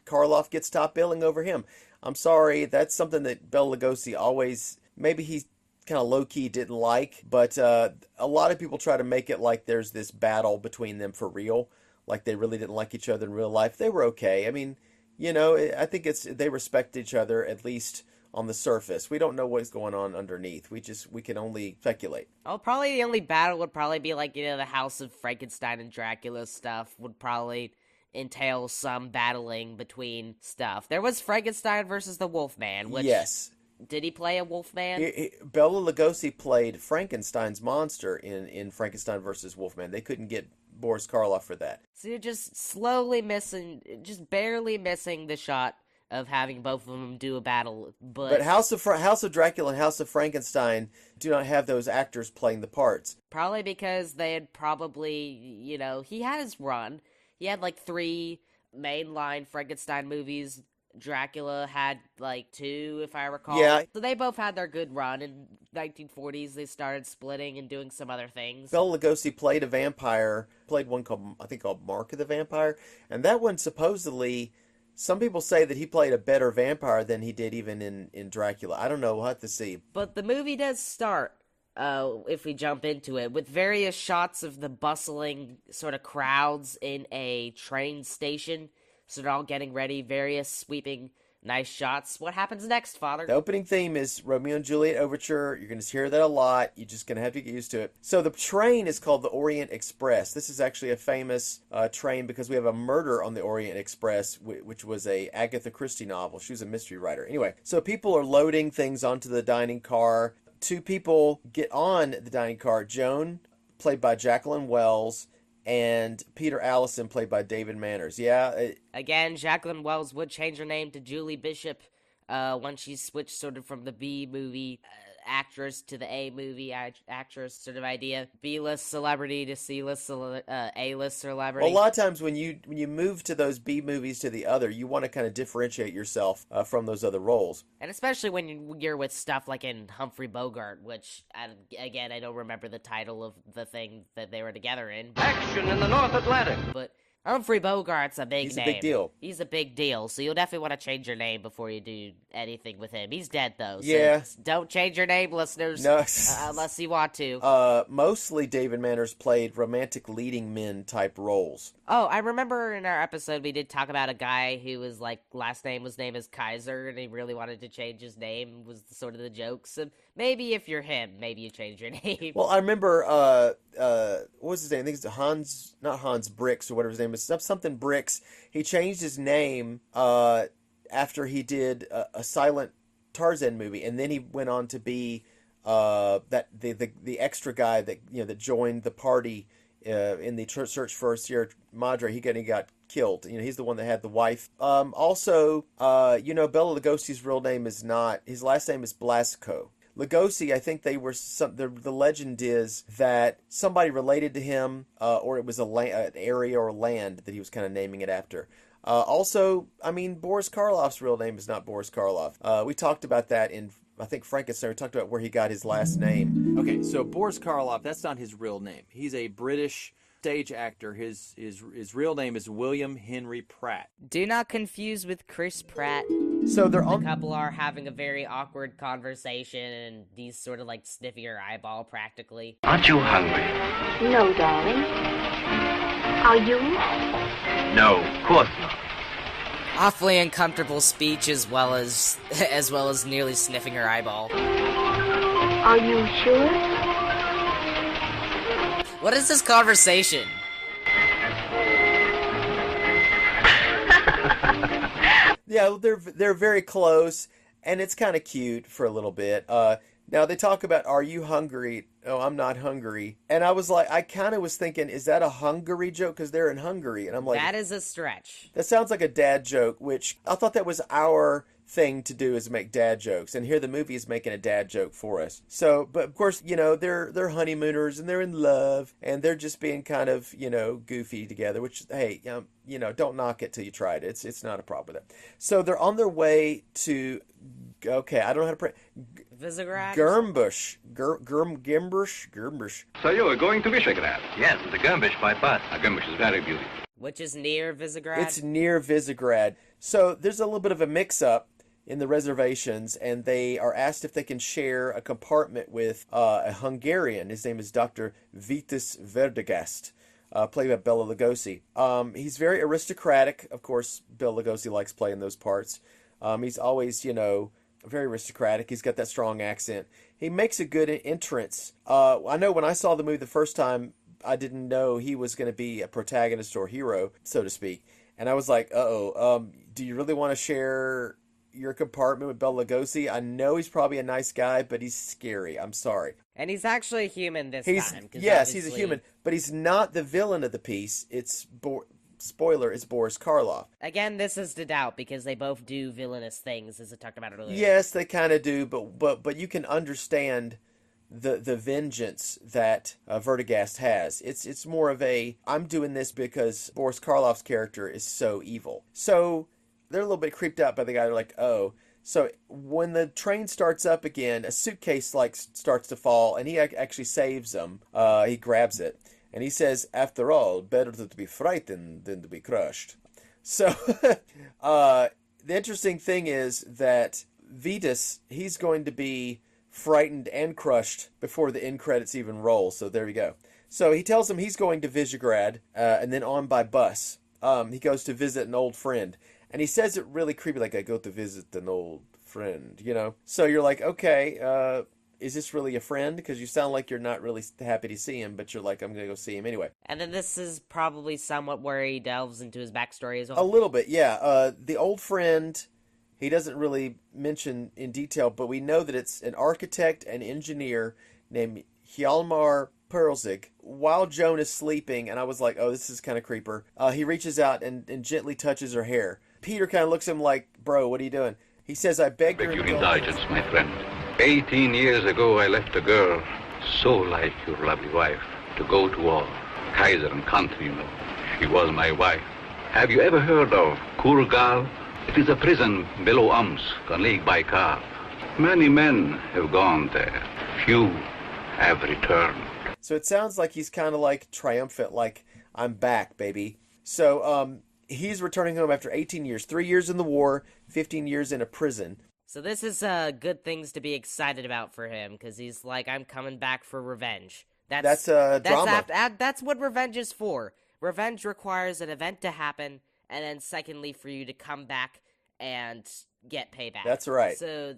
Karloff gets top billing over him. I'm sorry, that's something that Bela Lugosi always, maybe he kind of low-key didn't like, but a lot of people try to make it like there's this battle between them for real, like they really didn't like each other in real life. They were okay. I mean, I think they respect each other, at least on the surface. We don't know what's going on underneath. We can only speculate. Oh, probably the only battle would probably be like, the House of Frankenstein and Dracula stuff would probably entail some battling between stuff. There was Frankenstein versus the Wolfman, which... Yes. Did he play a Wolfman? Bela Lugosi played Frankenstein's monster in Frankenstein versus Wolfman. They couldn't get Boris Karloff for that. So you're just slowly missing, just barely missing the shot of having both of them do a battle, but House of Dracula and House of Frankenstein do not have those actors playing the parts. Probably because they had probably, he had his run. He had like 3 mainline Frankenstein movies. Dracula had like 2, if I recall. Yeah. So they both had their good run. In 1940s, they started splitting and doing some other things. Bela Lugosi played a vampire, played one called, I think, called Mark of the Vampire. And that one, supposedly, some people say that he played a better vampire than he did even in Dracula. I don't know. We'll have to see. But the movie does start, if we jump into it, with various shots of the bustling sort of crowds in a train station. So they're all getting ready, various sweeping, nice shots. What happens next, Father? The opening theme is Romeo and Juliet Overture. You're going to hear that a lot. You're just going to have to get used to it. So the train is called the Orient Express. This is actually a famous train because we have a murder on the Orient Express, which was a Agatha Christie novel. She was a mystery writer. Anyway, so people are loading things onto the dining car. 2 people get on the dining car. Joan, played by Jacqueline Wells, and Peter Allison, played by David Manners. Yeah. Again, Jacqueline Wells would change her name to Julie Bishop when she switched sort of from the B movie actress to the A movie actress sort of idea. B-list celebrity to C-list A-list celebrity. Well, a lot of times when you move to those B movies to the other, you want to kind of differentiate yourself from those other roles. And especially when you're with stuff like in Humphrey Bogart, which, again, I don't remember the title of the thing that they were together in. Action in the North Atlantic. But Humphrey Bogart's a big name. He's a big deal. He's a big deal, so you'll definitely want to change your name before you do anything with him. He's dead, though, so yeah. Don't change your name, listeners, no. Unless you want to. Mostly David Manners played romantic leading men type roles. Oh, I remember in our episode we did talk about a guy who was like, name is Kaiser, and he really wanted to change his name, was sort of the joke. So maybe if you're him, maybe you change your name. Well, I remember, what was his name? I think it's not Hans Bricks or whatever his name is, something Bricks. He changed his name after he did a silent Tarzan movie, and then he went on to be the extra guy that joined the party in the search for Sierra Madre. He got killed. He's the one that had the wife. Also, Bela Lugosi's real name is not. His last name is Blasco. Lugosi, I think they were the legend is that somebody related to him, or it was an area or land that he was kind of naming it after. Also, Boris Karloff's real name is not Boris Karloff. We talked about that in, I think, Frankenstein. We talked about where he got his last name. Okay, so Boris Karloff, that's not his real name. He's a British stage actor. His real name is William Henry Pratt. Do not confuse with Chris Pratt. So the couple are having a very awkward conversation, and he's sort of like sniffing her eyeball practically. Aren't you hungry? No, darling. Are you? No, of course not. Awfully uncomfortable speech as well as nearly sniffing her eyeball. Are you sure? What is this conversation? Yeah, they're very close, and it's kind of cute for a little bit. Now they talk about, are you hungry? Oh, I'm not hungry. And I was like, I kind of was thinking, is that a Hungary joke? Because they're in Hungary. And I'm like, that is a stretch. That sounds like a dad joke, which I thought that was our thing to do, is make dad jokes. And here the movie is making a dad joke for us. So, but of course, they're honeymooners and they're in love and they're just being kind of, goofy together, which, hey, don't knock it till you try it. It's not a problem with it. So they're on their way to, okay, I don't know how to pray. Visegrad? Gimbush. So you are going to Visegrad? Yes, the Gimbush by bus. Gimbush is very beautiful. Which is near Visegrad? It's near Visegrad. So there's a little bit of a mix-up in the reservations, and they are asked if they can share a compartment with a Hungarian. His name is Dr. Vitus Werdegast, played by Bela Lugosi. He's very aristocratic. Of course, Bela Lugosi likes playing those parts. He's always, very aristocratic. He's got that strong accent. He makes a good entrance. I know when I saw the movie the first time, I didn't know he was going to be a protagonist or hero, so to speak. And I was like, do you really want to share your compartment with Bela Lugosi? I know he's probably a nice guy, but he's scary. I'm sorry. And he's actually a human this time. Yes, he's a human, but he's not the villain of the piece. Spoiler, it's Boris Karloff. Again, this is to doubt because they both do villainous things, as I talked about earlier. Yes, they kind of do, but you can understand the vengeance that Werdegast has. It's more of a, I'm doing this because Boris Karloff's character is so evil. So they're a little bit creeped out by the guy. They're like, oh. So when the train starts up again, a suitcase starts to fall, and he actually saves them. He grabs it, and he says, "After all, better to be frightened than to be crushed." So the interesting thing is that Vitus, he's going to be frightened and crushed before the end credits even roll. So there you go. So he tells him he's going to Visegrad, and then on by bus. He goes to visit an old friend. And he says it really creepy, like, I go to visit an old friend, you know? So you're like, okay, is this really a friend? Because you sound like you're not really happy to see him, but you're like, I'm going to go see him anyway. And then this is probably somewhat where he delves into his backstory as well. A little bit, yeah. The old friend, he doesn't really mention in detail, but we know that it's an architect and engineer named Hjalmar Perlzig. While Joan is sleeping, and I was like, oh, this is kind of creeper, he reaches out and gently touches her hair. Peter kind of looks at him like, bro, what are you doing? He says, I beg your indulgence, my friend. 18 years ago, I left a girl so like your lovely wife to go to war. Kaiser and country, you know. She was my wife. Have you ever heard of Kurgal? It is a prison below Omsk on Lake Baikal. Many men have gone there. Few have returned. So it sounds like he's kind of like triumphant, like, I'm back, baby. So, he's returning home after 18 years. 3 years in the war, 15 years in a prison. So this is good things to be excited about for him, because he's like, I'm coming back for revenge. That's drama. That's what revenge is for. Revenge requires an event to happen, and then secondly, for you to come back and get payback. That's right. So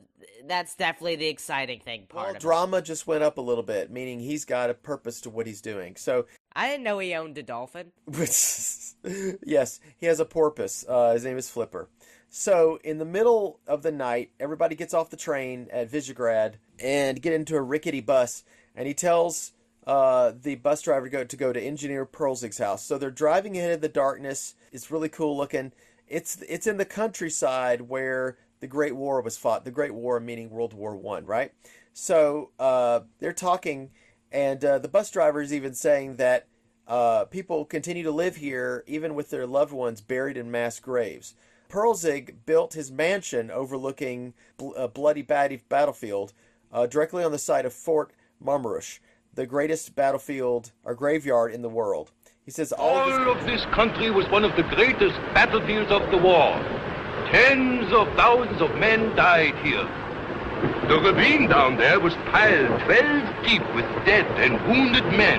that's definitely the exciting thing part of it. Drama just went up a little bit, meaning he's got a purpose to what he's doing. So I didn't know he owned a dolphin. Yes, he has a porpoise. His name is Flipper. So in the middle of the night, everybody gets off the train at Visegrad and get into a rickety bus, and he tells the bus driver to go to Engineer Perlzig's house. So they're driving ahead in the darkness. It's really cool looking. It's in the countryside where the Great War was fought. The Great War meaning World War I, right? So they're talking, and the bus driver is even saying that people continue to live here even with their loved ones buried in mass graves. Perlzig built his mansion overlooking a bloody battlefield directly on the site of Fort Marmarush, the greatest battlefield or graveyard in the world. He says all of this country was one of the greatest battlefields of the war. Tens of thousands of men died here. The ravine down there was piled 12 deep with dead and wounded men.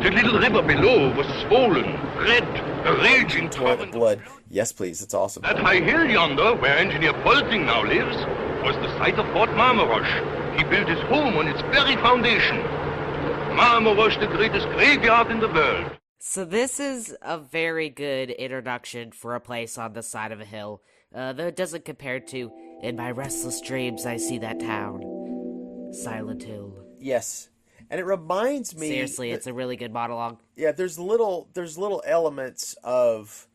The little river below was swollen, red, a raging torrent of blood. Yes, please. It's awesome. That high hill yonder, where Engineer Polting now lives, was the site of Fort Marmarush. He built his home on its very foundation. Marmarush, the greatest graveyard in the world. So this is a very good introduction for a place on the side of a hill, though it doesn't compare to In My Restless Dreams I See That Town, Silent Hill. Yes. And it reminds me... Seriously, it's a really good monologue. Yeah, there's little elements of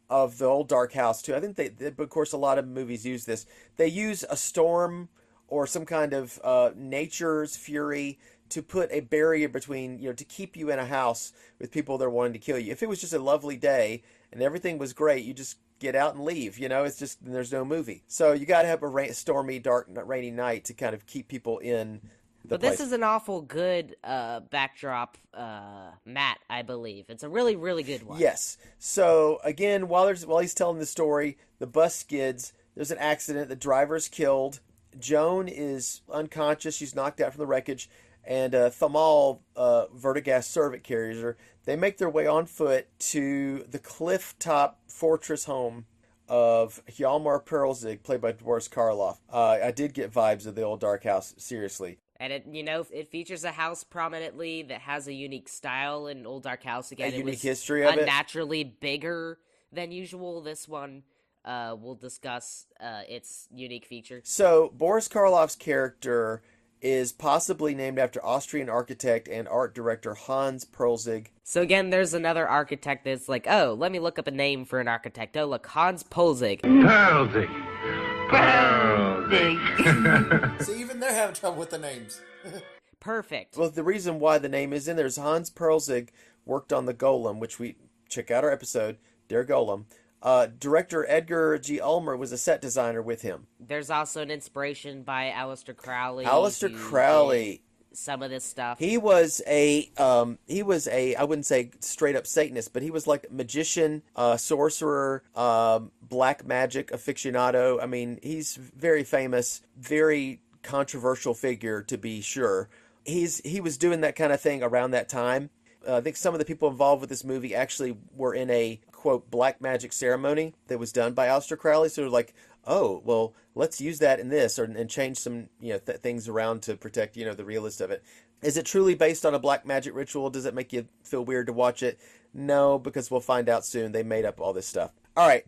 the old Dark House, too. I think they of course, a lot of movies use this. They use a storm or some kind of nature's fury to put a barrier between, to keep you in a house with people that are wanting to kill you. If it was just a lovely day and everything was great, you just get out and leave, it's just, there's no movie. So you got to have a stormy, dark, rainy night to kind of keep people in the place. This is an awful good backdrop, Matt, I believe. It's a really, really good one. Yes. So again, while he's telling the story, the bus skids, there's an accident, the driver's killed, Joan is unconscious, she's knocked out from the wreckage, and Thamal, Werdegast servant carries her. They make their way on foot to the cliff-top fortress home of Hjalmar Perlzig, played by Boris Karloff. I did get vibes of the old Dark House, seriously. And it features a house prominently that has a unique style in Old Dark House. Again, a unique history of it. Unnaturally bigger than usual. This one, we'll discuss its unique feature. So, Boris Karloff's character is possibly named after Austrian architect and art director Hans Perlzig. So again, there's another architect that's like, oh, let me look up a name for an architect. Oh, look, Hans Perlzig. Perlzig. big. See, even they're having trouble with the names. Perfect. Well, the reason why the name is in there is Hans Perlzig worked on the Golem, which we check out our episode, Der Golem. Director Edgar G. Ulmer was a set designer with him. There's also an inspiration by Aleister Crowley. Aleister Crowley. Some of this stuff. He was a I wouldn't say straight up Satanist, but he was like magician, sorcerer, black magic aficionado. I mean, he's very famous, very controversial figure to be sure. He was doing that kind of thing around that time. I think some of the people involved with this movie actually were in a, quote, black magic ceremony that was done by Aleister Crowley. So they're like, oh, well, let's use that in this and change some things around to protect, the realist of it. Is it truly based on a black magic ritual? Does it make you feel weird to watch it? No, because we'll find out soon. They made up all this stuff. All right.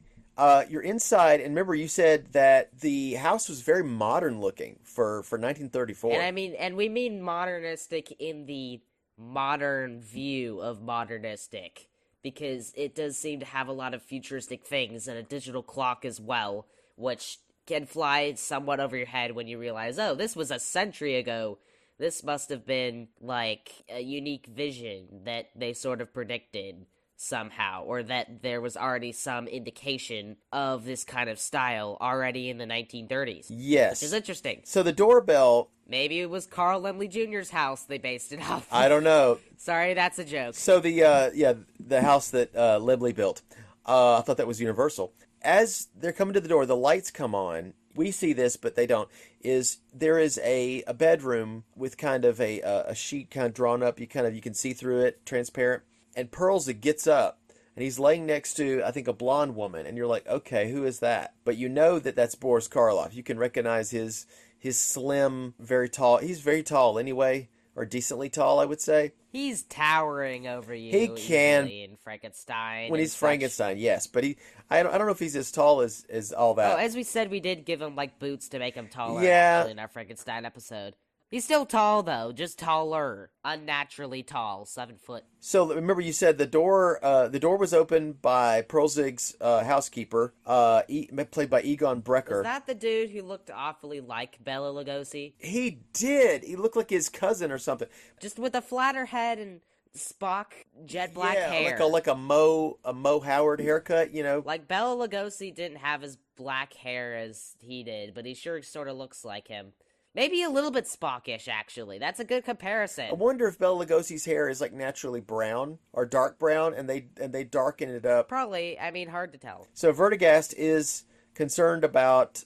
You're inside, and remember you said that the house was very modern looking for 1934. And we mean modernistic in the modern view of modernistic, because it does seem to have a lot of futuristic things and a digital clock as well, which can fly somewhat over your head when you realize, oh, this was a century ago. This must have been like a unique vision that they sort of predicted somehow, or that there was already some indication of this kind of style already in the 1930s. Yes. Which is interesting. So the doorbell... Maybe it was Carl Laemmle Jr.'s house they based it off. I don't know. Sorry, that's a joke. So the house that Laemmle built, I thought that was Universal. As they're coming to the door, the lights come on. We see this, but they don't. There is a bedroom with kind of a sheet kind of drawn up. You can see through it, transparent. And Perlzig gets up, and he's laying next to, I think, a blonde woman. And you're like, okay, who is that? But you know that's Boris Karloff. You can recognize his slim, very tall. He's very tall anyway, or decently tall, I would say. He's towering over you. He can in Frankenstein. When he's Frankenstein, yes. But I don't know if he's as tall as all that. Oh, as we said, we did give him like boots to make him taller. Yeah. Actually, in our Frankenstein episode. He's still tall, though, just taller. Unnaturally tall, 7 foot. So, remember you said the door was opened by Perlzig's housekeeper, played by Egon Brecker. Was that the dude who looked awfully like Bela Lugosi? He did! He looked like his cousin or something. Just with a flatter head and Spock jet black hair. Like a Mo Howard haircut, Like Bela Lugosi didn't have as black hair as he did, but he sure sort of looks like him. Maybe a little bit Spockish, actually. That's a good comparison. I wonder if Bela Lugosi's hair is like naturally brown or dark brown, and they darken it up. Probably. Hard to tell. So Werdegast is concerned about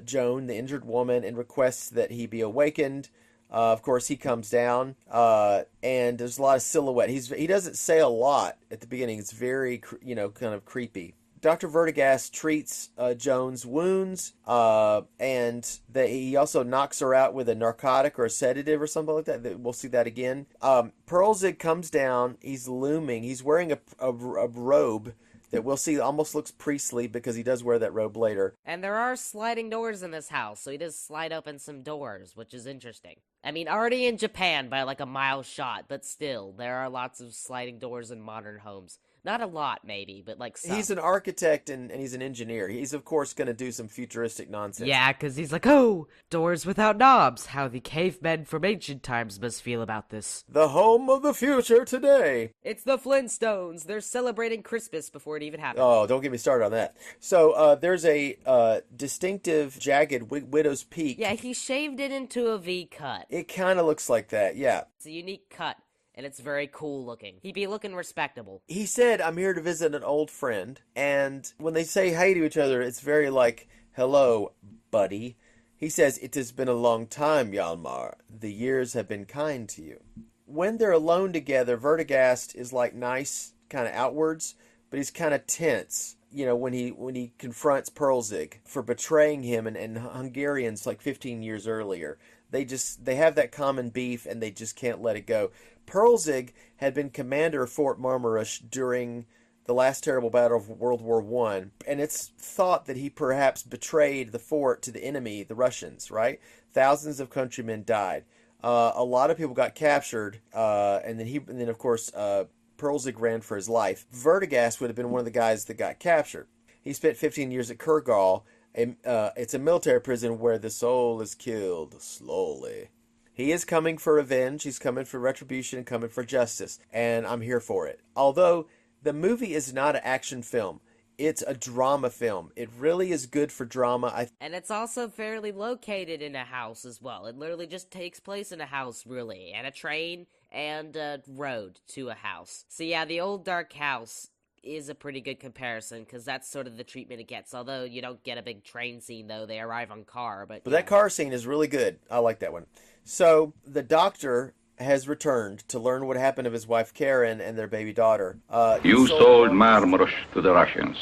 Joan, the injured woman, and requests that he be awakened. Of course, he comes down, and there's a lot of silhouette. He doesn't say a lot at the beginning. It's very, kind of creepy. Dr. Werdegast treats Joan's wounds, and he also knocks her out with a narcotic or a sedative or something like that. We'll see that again. Perlzig comes down. He's looming. He's wearing a robe that we'll see almost looks priestly because he does wear that robe later. And there are sliding doors in this house, so he does slide open some doors, which is interesting. Already in Japan by like a mile shot, but still, there are lots of sliding doors in modern homes. Not a lot, maybe, but like some. He's an architect and he's an engineer. He's, of course, going to do some futuristic nonsense. Yeah, because he's like, oh, doors without knobs. How the cavemen from ancient times must feel about this. The home of the future today. It's the Flintstones. They're celebrating Christmas before it even happened. Oh, don't get me started on that. So there's a distinctive, jagged widow's peak. Yeah, he shaved it into a V cut. It kind of looks like that, yeah. It's a unique cut. And it's very cool looking. He'd be looking respectable. He said, I'm here to visit an old friend. And when they say hey to each other, it's very like, hello, buddy. He says, it has been a long time, Hjalmar. The years have been kind to you. When they're alone together, Werdegast is like nice, kind of outwards, but he's kind of tense. When he confronts Perlzig for betraying him and Hungarians like 15 years earlier. They have that common beef and they just can't let it go. Perlzig had been commander of Fort Marmaris during the last terrible battle of World War I, and it's thought that he perhaps betrayed the fort to the enemy, the Russians, right? Thousands of countrymen died. A lot of people got captured, and then of course Perlzig ran for his life. Werdegast would have been one of the guys that got captured. He spent 15 years at Kurgal. It's a military prison where the soul is killed slowly. He is coming for revenge. He's coming for retribution, coming for justice, and I'm here for it. Although the movie is not an action film, it's a drama film. It really is good for drama. And it's also fairly located in a house as well. It literally just takes place in a house, really, and a train and a road to a house. So yeah, the old dark house is a pretty good comparison, because that's sort of the treatment it gets. Although you don't get a big train scene, though. They arrive on car, but that car scene is really good. I like that one. So the doctor has returned to learn what happened to his wife Karen and their baby daughter. You sold Marmaros to the Russians,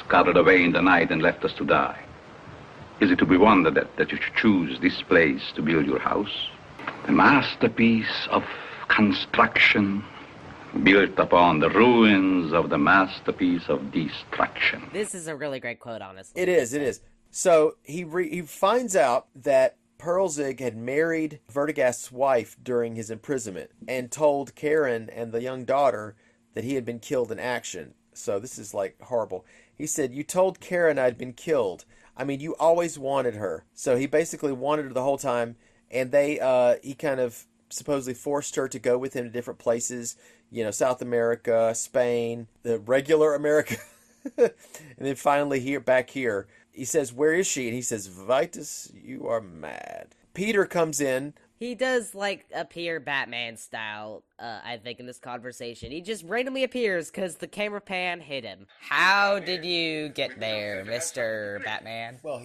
scattered away in the night and left us to die. Is it to be wondered that you should choose this place to build your house? A masterpiece of construction built upon the ruins of the masterpiece of destruction. This is a really great quote, honestly. It is. So he finds out that Perlzig had married Werdegast's wife during his imprisonment and told Karen and the young daughter that he had been killed in action. So this is like horrible. He said, "You told Karen I'd been killed. I mean, you always wanted her." So he basically wanted her the whole time, and he kind of supposedly forced her to go with him to different places, South America, Spain, the regular America. And then finally back here, he says, "Where is she?" And he says, "Vitus, you are mad." Peter comes in. He does, appear Batman style, I think, in this conversation. He just randomly appears because the camera pan hit him. How did you get there, Mr. Batman? Well,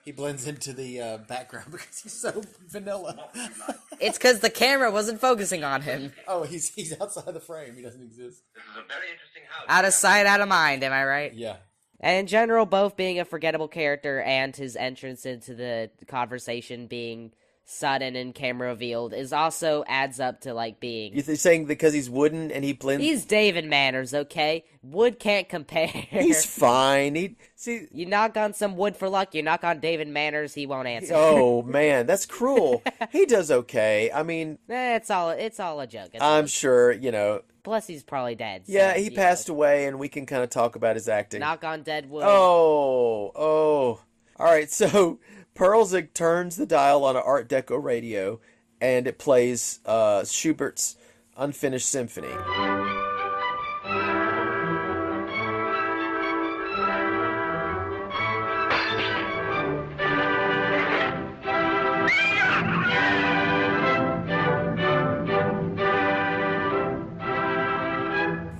he blends into the background because he's so vanilla. It's because the camera wasn't focusing on him. Oh, he's outside the frame. He doesn't exist. This is a very interesting house. Out of sight, out of mind, am I right? Yeah. And in general, both being a forgettable character and his entrance into the conversation being sudden and camera revealed also adds up to being. You're saying because he's wooden and he blends? He's David Manners, okay? Wood can't compare. He's fine. You knock on some wood for luck, you knock on David Manners, he won't answer. Oh man, that's cruel. He does okay. I mean, it's all a joke. I'm sure, Plus, he's probably dead. So, yeah, he passed away, and we can kind of talk about his acting. Knock on dead wood. Oh. All right, so Perlzig turns the dial on an Art Deco radio, and it plays Schubert's Unfinished Symphony.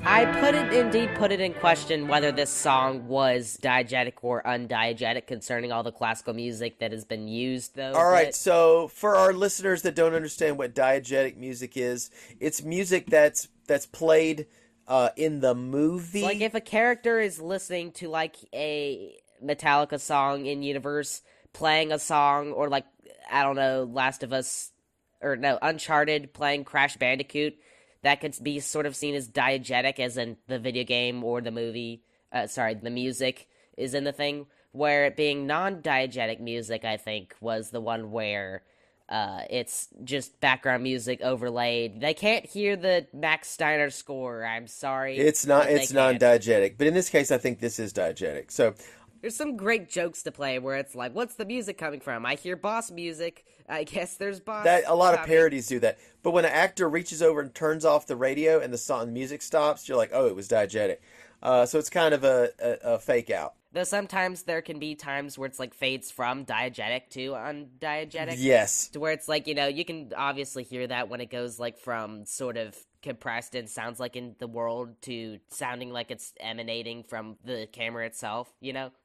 I put it in question whether this song was diegetic or undiegetic concerning all the classical music that has been used, though. All right, so for our listeners that don't understand what diegetic music is, it's music that's played in the movie. Like if a character is listening to a Metallica song in universe, playing a song, or I don't know, Last of Us, or no, Uncharted playing Crash Bandicoot, that could be sort of seen as diegetic, as in the video game or the movie. The music is in the thing. Where it being non-diegetic music, I think, was the one where it's just background music overlaid. They can't hear the Max Steiner score. I'm sorry. It's non-diegetic. But in this case, I think this is diegetic. So there's some great jokes to play where it's like, what's the music coming from? I hear boss music. I guess there's boss. A lot of parodies do that. But when an actor reaches over and turns off the radio and the music stops, you're like, oh, it was diegetic. So it's kind of a fake out. Though sometimes there can be times where it's fades from diegetic to undiegetic. Yes. To where it's you can obviously hear that when it goes from sort of compressed and sounds like in the world to sounding like it's emanating from the camera itself,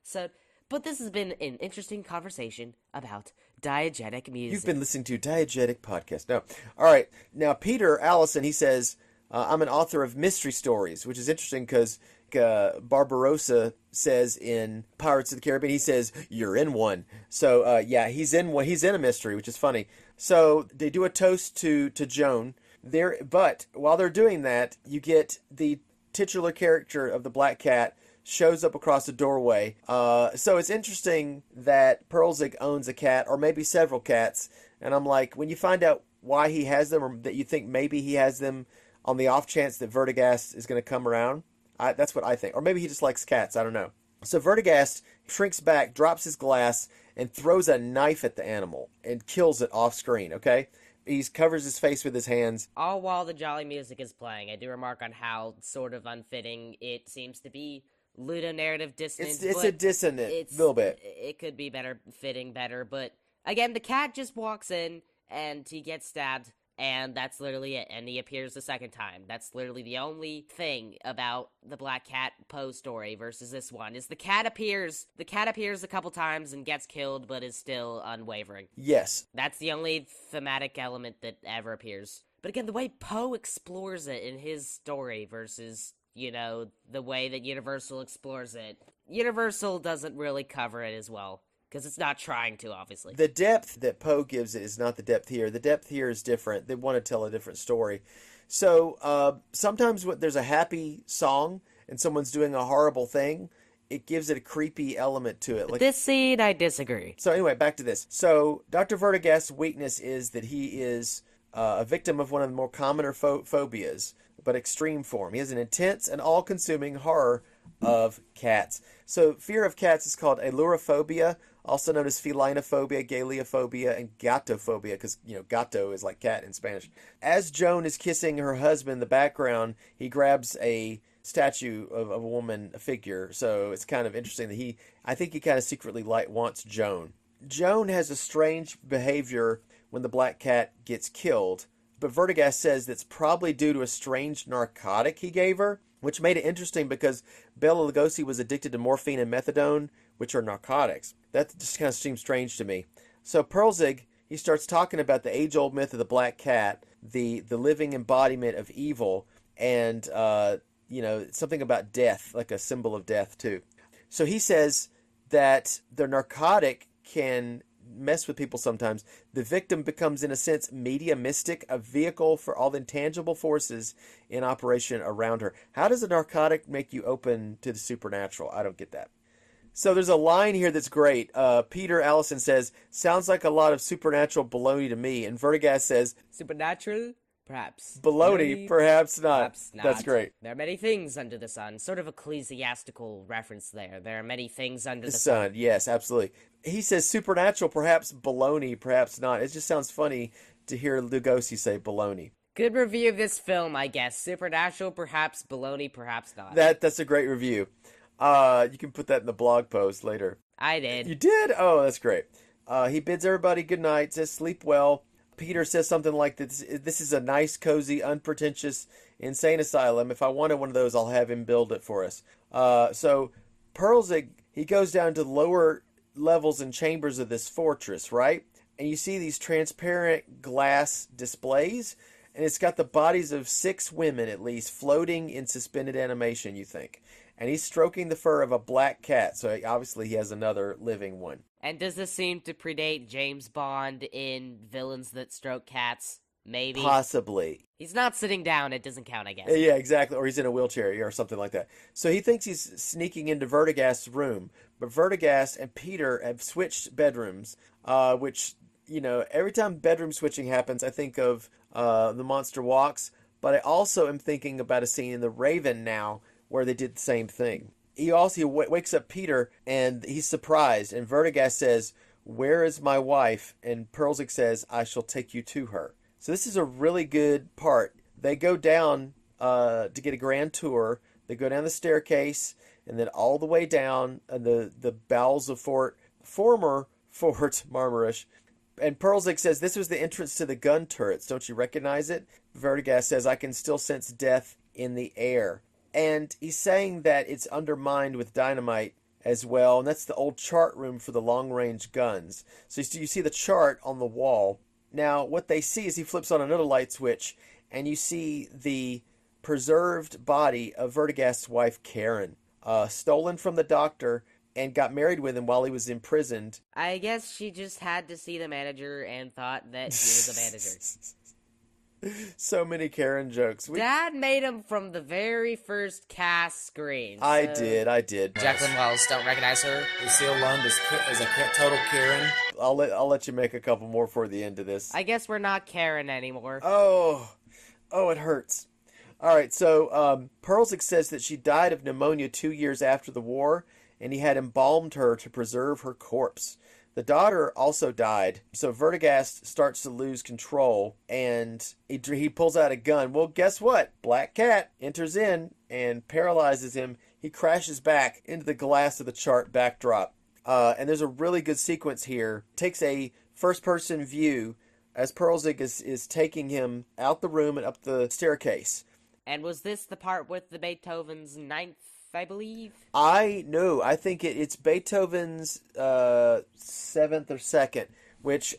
So, but this has been an interesting conversation about diegetic music. You've been listening to Diegetic Podcast. No. All right. Now, Peter Allison, he says, I'm an author of mystery stories, which is interesting because Barbarossa says in Pirates of the Caribbean, he says, "You're in one." So, yeah, he's in one. He's in a mystery, which is funny. So they do a toast to Joan. But while they're doing that, you get the titular character of the Black Cat shows up across the doorway. So it's interesting that Perlzig owns a cat, or maybe several cats. And I'm like, when you find out why he has them, or that you think maybe he has them on the off chance that Werdegast is going to come around, that's what I think. Or maybe he just likes cats. I don't know. So Werdegast shrinks back, drops his glass, and throws a knife at the animal and kills it off screen, okay? He covers his face with his hands. All while the jolly music is playing, I do remark on how sort of unfitting it seems to be. Ludonarrative dissonance. It's a dissonant, a little bit. It could be fitting better, but again, the cat just walks in and he gets stabbed, and that's literally it. And he appears the second time. That's literally the only thing about the Black Cat Poe story versus this one, is the cat appears a couple times and gets killed, but is still unwavering. Yes. That's the only thematic element that ever appears. But again, the way Poe explores it in his story versus, the way that Universal explores it. Universal doesn't really cover it as well, because it's not trying to, obviously. The depth that Poe gives it is not the depth here. The depth here is different. They want to tell a different story. So sometimes when there's a happy song and someone's doing a horrible thing, it gives it a creepy element to it. Like, this scene, I disagree. So anyway, back to this. So Dr. Werdegast's weakness is that he is a victim of one of the more commoner phobias, but extreme form. He has an intense and all-consuming horror of cats. So fear of cats is called allurophobia, also known as felinophobia, galeophobia, and gatophobia, because, gato is like cat in Spanish. As Joan is kissing her husband in the background, he grabs a statue of a woman, a figure. So it's kind of interesting that I think he kind of secretly wants Joan. Joan has a strange behavior when the black cat gets killed, but Werdegast says that's probably due to a strange narcotic he gave her, which made it interesting because Bela Lugosi was addicted to morphine and methadone, which are narcotics. That just kind of seems strange to me. So Perlzig, he starts talking about the age-old myth of the black cat, the living embodiment of evil, and something about death, like a symbol of death too. So he says that the narcotic can mess with people sometimes. The victim becomes, in a sense, mediumistic, a vehicle for all the intangible forces in operation around her. How does a narcotic make you open to the supernatural? I don't get that. So there's a line here that's great. Peter Allison says, sounds like a lot of supernatural baloney to me. And Werdegast says, supernatural? Perhaps. Baloney, perhaps not. Perhaps not. That's great. There are many things under the sun. Sort of ecclesiastical reference there. There are many things under the sun. Yes, absolutely. He says supernatural, perhaps baloney, perhaps not. It just sounds funny to hear Lugosi say baloney. Good review of this film, I guess. Supernatural, perhaps baloney, perhaps not. That's a great review. You can put that in the blog post later. I did. You did? Oh, that's great. He bids everybody good night, says sleep well. Peter says something like, this is a nice, cozy, unpretentious insane asylum. If I wanted one of those, I'll have him build it for us. So Perlzig, he goes down to lower levels and chambers of this fortress, right? And you see these transparent glass displays, and it's got the bodies of 6 women, at least, floating in suspended animation, you think. And he's stroking the fur of a black cat, so obviously he has another living one. And does this seem to predate James Bond in Villains That Stroke Cats? Maybe? Possibly. He's not sitting down, it doesn't count, I guess. Yeah, exactly, or he's in a wheelchair or something like that. So he thinks he's sneaking into Werdegast's room, but Werdegast and Peter have switched bedrooms, which, every time bedroom switching happens, I think of The Monster Walks, but I also am thinking about a scene in The Raven now, where they did the same thing. He also wakes up Peter, and he's surprised, and Werdegast says, "Where is my wife?" And Perlzig says, "I shall take you to her." So this is a really good part. They go down to get a grand tour. They go down the staircase, and then all the way down the bowels of former Fort Marmarish. And Perlzig says, "This was the entrance to the gun turrets. Don't you recognize it?" Werdegast says, "I can still sense death in the air." And he's saying that it's undermined with dynamite as well. And that's the old chart room for the long-range guns. So you see the chart on the wall. Now, what they see is he flips on another light switch, and you see the preserved body of Werdegast's wife, Karen, stolen from the doctor and got married with him while he was imprisoned. I guess she just had to see the manager and thought that he was a manager. So many Karen jokes. Dad made them from the very first cast screen. I did. Jacqueline Wells, don't recognize her. Lucille Lund is a total Karen. I'll let you make a couple more for the end of this. I guess we're not Karen anymore. Oh, it hurts. All right, so Perlzig says that she died of pneumonia 2 years after the war, and he had embalmed her to preserve her corpse. The daughter also died, so Werdegast starts to lose control, and he pulls out a gun. Well, guess what? Black Cat enters in and paralyzes him. He crashes back into the glass of the chart backdrop. And there's a really good sequence here. It takes a first-person view as Perlzig is taking him out the room and up the staircase. And was this the part with the Beethoven's ninth, I believe? I think it's Beethoven's 7th or 2nd, which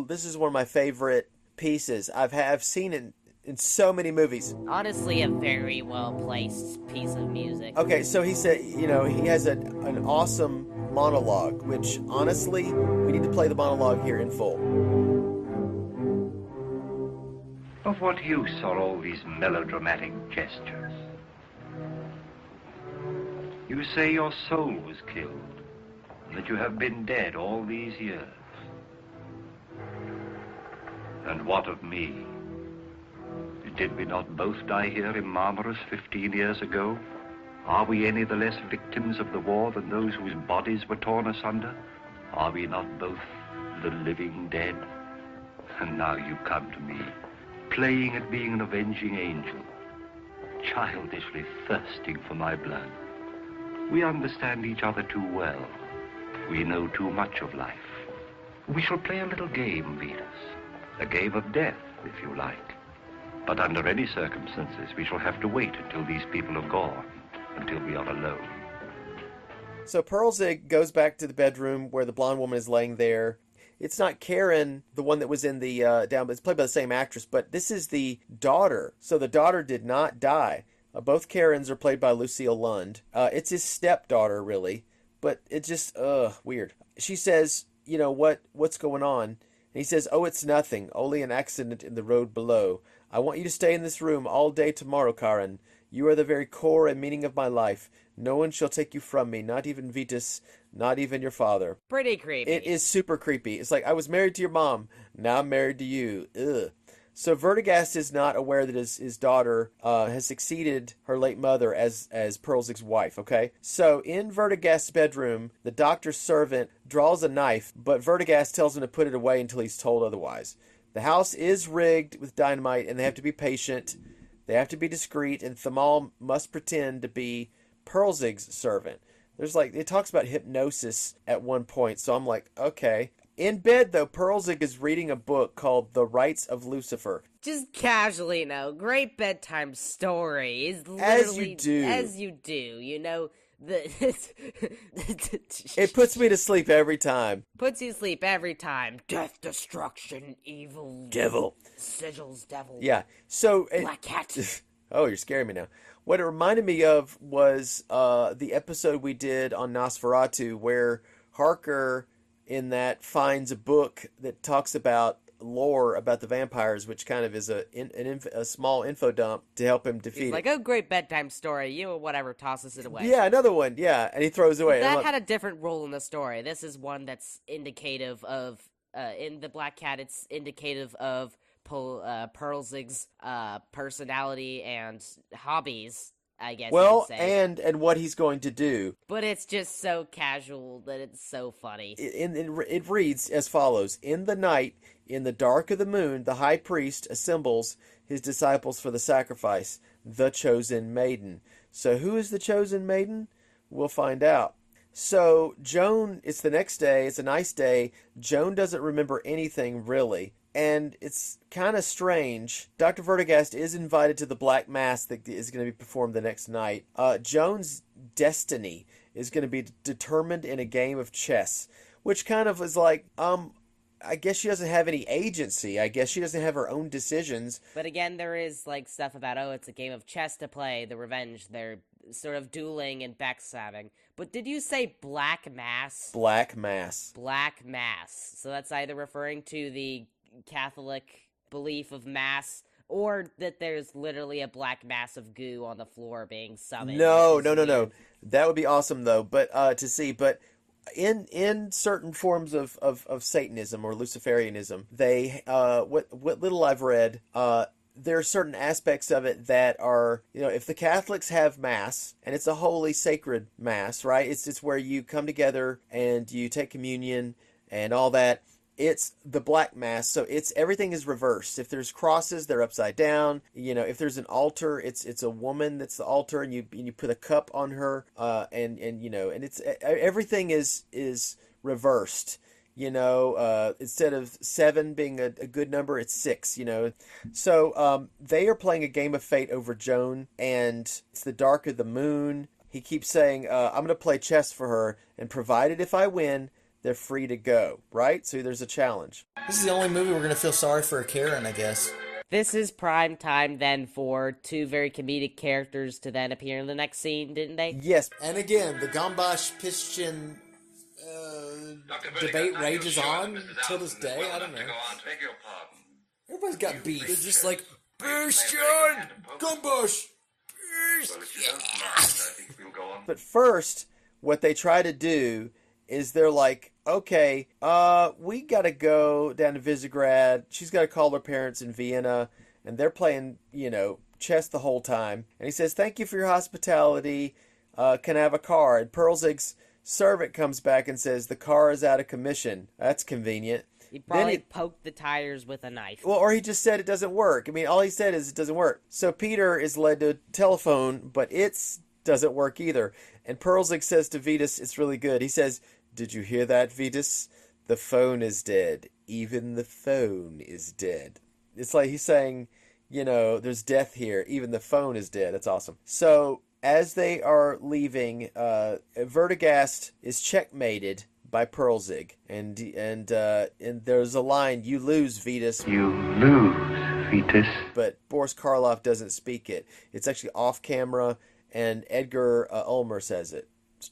this is one of my favorite pieces. I've seen it in so many movies. Honestly, a very well-placed piece of music. Okay, so he said, he has an awesome monologue, which honestly, we need to play the monologue here in full. Of what use are all these melodramatic gestures? You say your soul was killed, and that you have been dead all these years. And what of me? Did we not both die here in Marmaris 15 years ago? Are we any the less victims of the war than those whose bodies were torn asunder? Are we not both the living dead? And now you come to me, playing at being an avenging angel, childishly thirsting for my blood. We understand each other too well. We know too much of life. We shall play a little game, Venus. A game of death, if you like. But under any circumstances, we shall have to wait until these people have gone, until we are alone. So Perlzig goes back to the bedroom where the blonde woman is laying there. It's not Karen, the one that was in the down, it's played by the same actress, but this is the daughter. So the daughter did not die. Both Karens are played by Lucille Lund. It's his stepdaughter, really, but it's just weird. She says, what's going on? And he says, oh, it's nothing, only an accident in the road below. I want you to stay in this room all day tomorrow, Karen. You are the very core and meaning of my life. No one shall take you from me, not even Vitus, not even your father. Pretty creepy. It is super creepy. It's like, I was married to your mom, now I'm married to you. Ugh. So Werdegast is not aware that his daughter has succeeded her late mother as Perlzig's wife, okay? So in Werdegast's bedroom, the doctor's servant draws a knife, but Werdegast tells him to put it away until he's told otherwise. The house is rigged with dynamite, and they have to be patient. They have to be discreet, and Thamal must pretend to be Perlzig's servant. It talks about hypnosis at one point, so I'm like, okay. In bed, though, Perlzig is reading a book called The Rights of Lucifer. Just casually, great bedtime stories. As you do. As you do, It puts me to sleep every time. Puts you to sleep every time. Death, destruction, evil. Devil. Sigils, devil. Yeah, so... Black Cat. Oh, you're scaring me now. What it reminded me of was the episode we did on Nosferatu, where Harker in that finds a book that talks about lore about the vampires, which kind of is a small info dump to help him defeat He's like, it. oh, great bedtime story. You or whatever tosses it away. Yeah, another one. Yeah, and he throws it away. That had a different role in the story. This is one that's indicative of, in the Black Cat, it's indicative of Perlzig's personality and hobbies, I guess. Well, you could say. and what he's going to do. But it's just so casual that it's so funny. It reads as follows: In the night, in the dark of the moon, the high priest assembles his disciples for the sacrifice, the chosen maiden. So who is the chosen maiden? We'll find out. So Joan, it's the next day, it's a nice day. Joan doesn't remember anything, really. And it's kind of strange. Dr. Werdegast is invited to the Black Mass that is going to be performed the next night. Joan's destiny is going to be determined in a game of chess, which kind of is like, I guess she doesn't have any agency. I guess she doesn't have her own decisions. But again, there is stuff about, it's a game of chess to play, the revenge. They're sort of dueling and backstabbing. But did you say Black Mass? Black Mass. Black Mass. So that's either referring to the Catholic belief of mass, or that there's literally a black mass of goo on the floor being summoned. No. That would be awesome, though, but to see. But in certain forms of Satanism or Luciferianism, they what little I've read, there are certain aspects of it that are, if the Catholics have Mass, and it's a holy, sacred Mass, right? It's where you come together and you take communion and all that. It's the Black Mass, so everything is reversed. If there's crosses, they're upside down. If there's an altar, it's a woman that's the altar, and you put a cup on her, and it's everything is reversed. Instead of 7 being a good number, it's 6. So they are playing a game of fate over Joan, and it's the dark of the moon. He keeps saying, "I'm going to play chess for her, and provided if I win, they're free to go," right? So there's a challenge. This is the only movie we're going to feel sorry for Karen, I guess. This is prime time then for 2 very comedic characters to then appear in the next scene, didn't they? Yes. And again, the Gombash Pishchin debate rages on till this day. I don't know. Everybody's got beef. They're just like, Christian! Gombash! But first, what they try to do is they're like, okay, we got to go down to Visegrad. She's got to call her parents in Vienna, and they're playing, chess the whole time. And he says, "Thank you for your hospitality. Can I have a car?" And Perlzig's servant comes back and says, "The car is out of commission." That's convenient. He probably poked the tires with a knife. Well, or he just said it doesn't work. I mean, all he said is it doesn't work. So Peter is led to a telephone, but it doesn't work either. And Perlzig says to Vitas, it's really good. He says, "Did you hear that, Vitas? The phone is dead. Even the phone is dead." It's like he's saying, there's death here. Even the phone is dead. That's awesome. So as they are leaving, Werdegast is checkmated by Perlzig, and there's a line, "You lose, Vitas." You lose, Vitas. But Boris Karloff doesn't speak it. It's actually off camera, and Edgar Ulmer says it.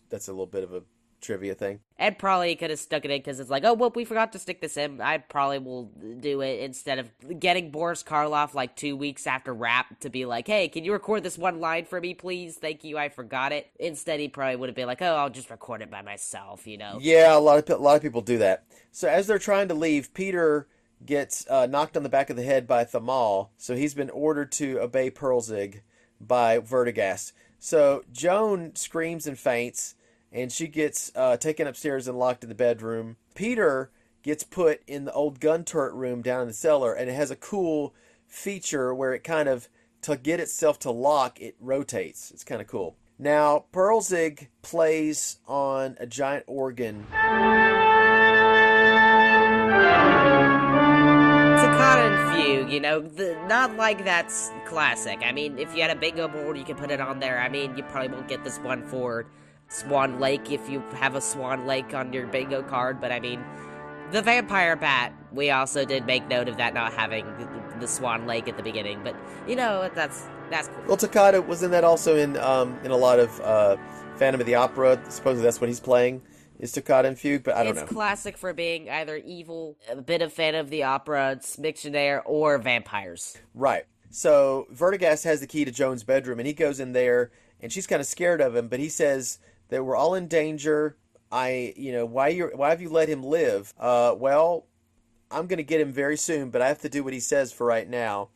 That's a little bit of a trivia thing. Ed probably could have stuck it in because it's like, oh, well, we forgot to stick this in. I probably will do it instead of getting Boris Karloff like 2 weeks after Wrap to be like, "Hey, can you record this one line for me, please? Thank you, I forgot it." Instead, he probably would have been like, "Oh, I'll just record it by myself," Yeah, a lot of people do that. So as they're trying to leave, Peter gets knocked on the back of the head by Thamal, so he's been ordered to obey Perlzig by Werdegast. So Joan screams and faints, and she gets taken upstairs and locked in the bedroom. Peter gets put in the old gun turret room down in the cellar, and it has a cool feature where it kind of, to get itself to lock, it rotates. It's kind of cool. Now, Perlzig plays on a giant organ. Toccata and Fugue, not like that's classic. I mean, if you had a bingo board, you could put it on there. I mean, you probably won't get this one for Swan Lake if you have a Swan Lake on your bingo card, but I mean, the Vampire Bat, we also did make note of that not having the Swan Lake at the beginning, but that's cool. Well, Toccata, wasn't that also in a lot of Phantom of the Opera? Supposedly that's what he's playing, is Toccata and Fugue, but I don't know. It's classic for being either evil, a bit of Phantom of the Opera, Smictionaire, or vampires. Right. So Werdegast has the key to Joan's bedroom, and he goes in there, and she's kind of scared of him, but he says that we're all in danger. Why have you let him live? Well, I'm going to get him very soon, but I have to do what he says for right now.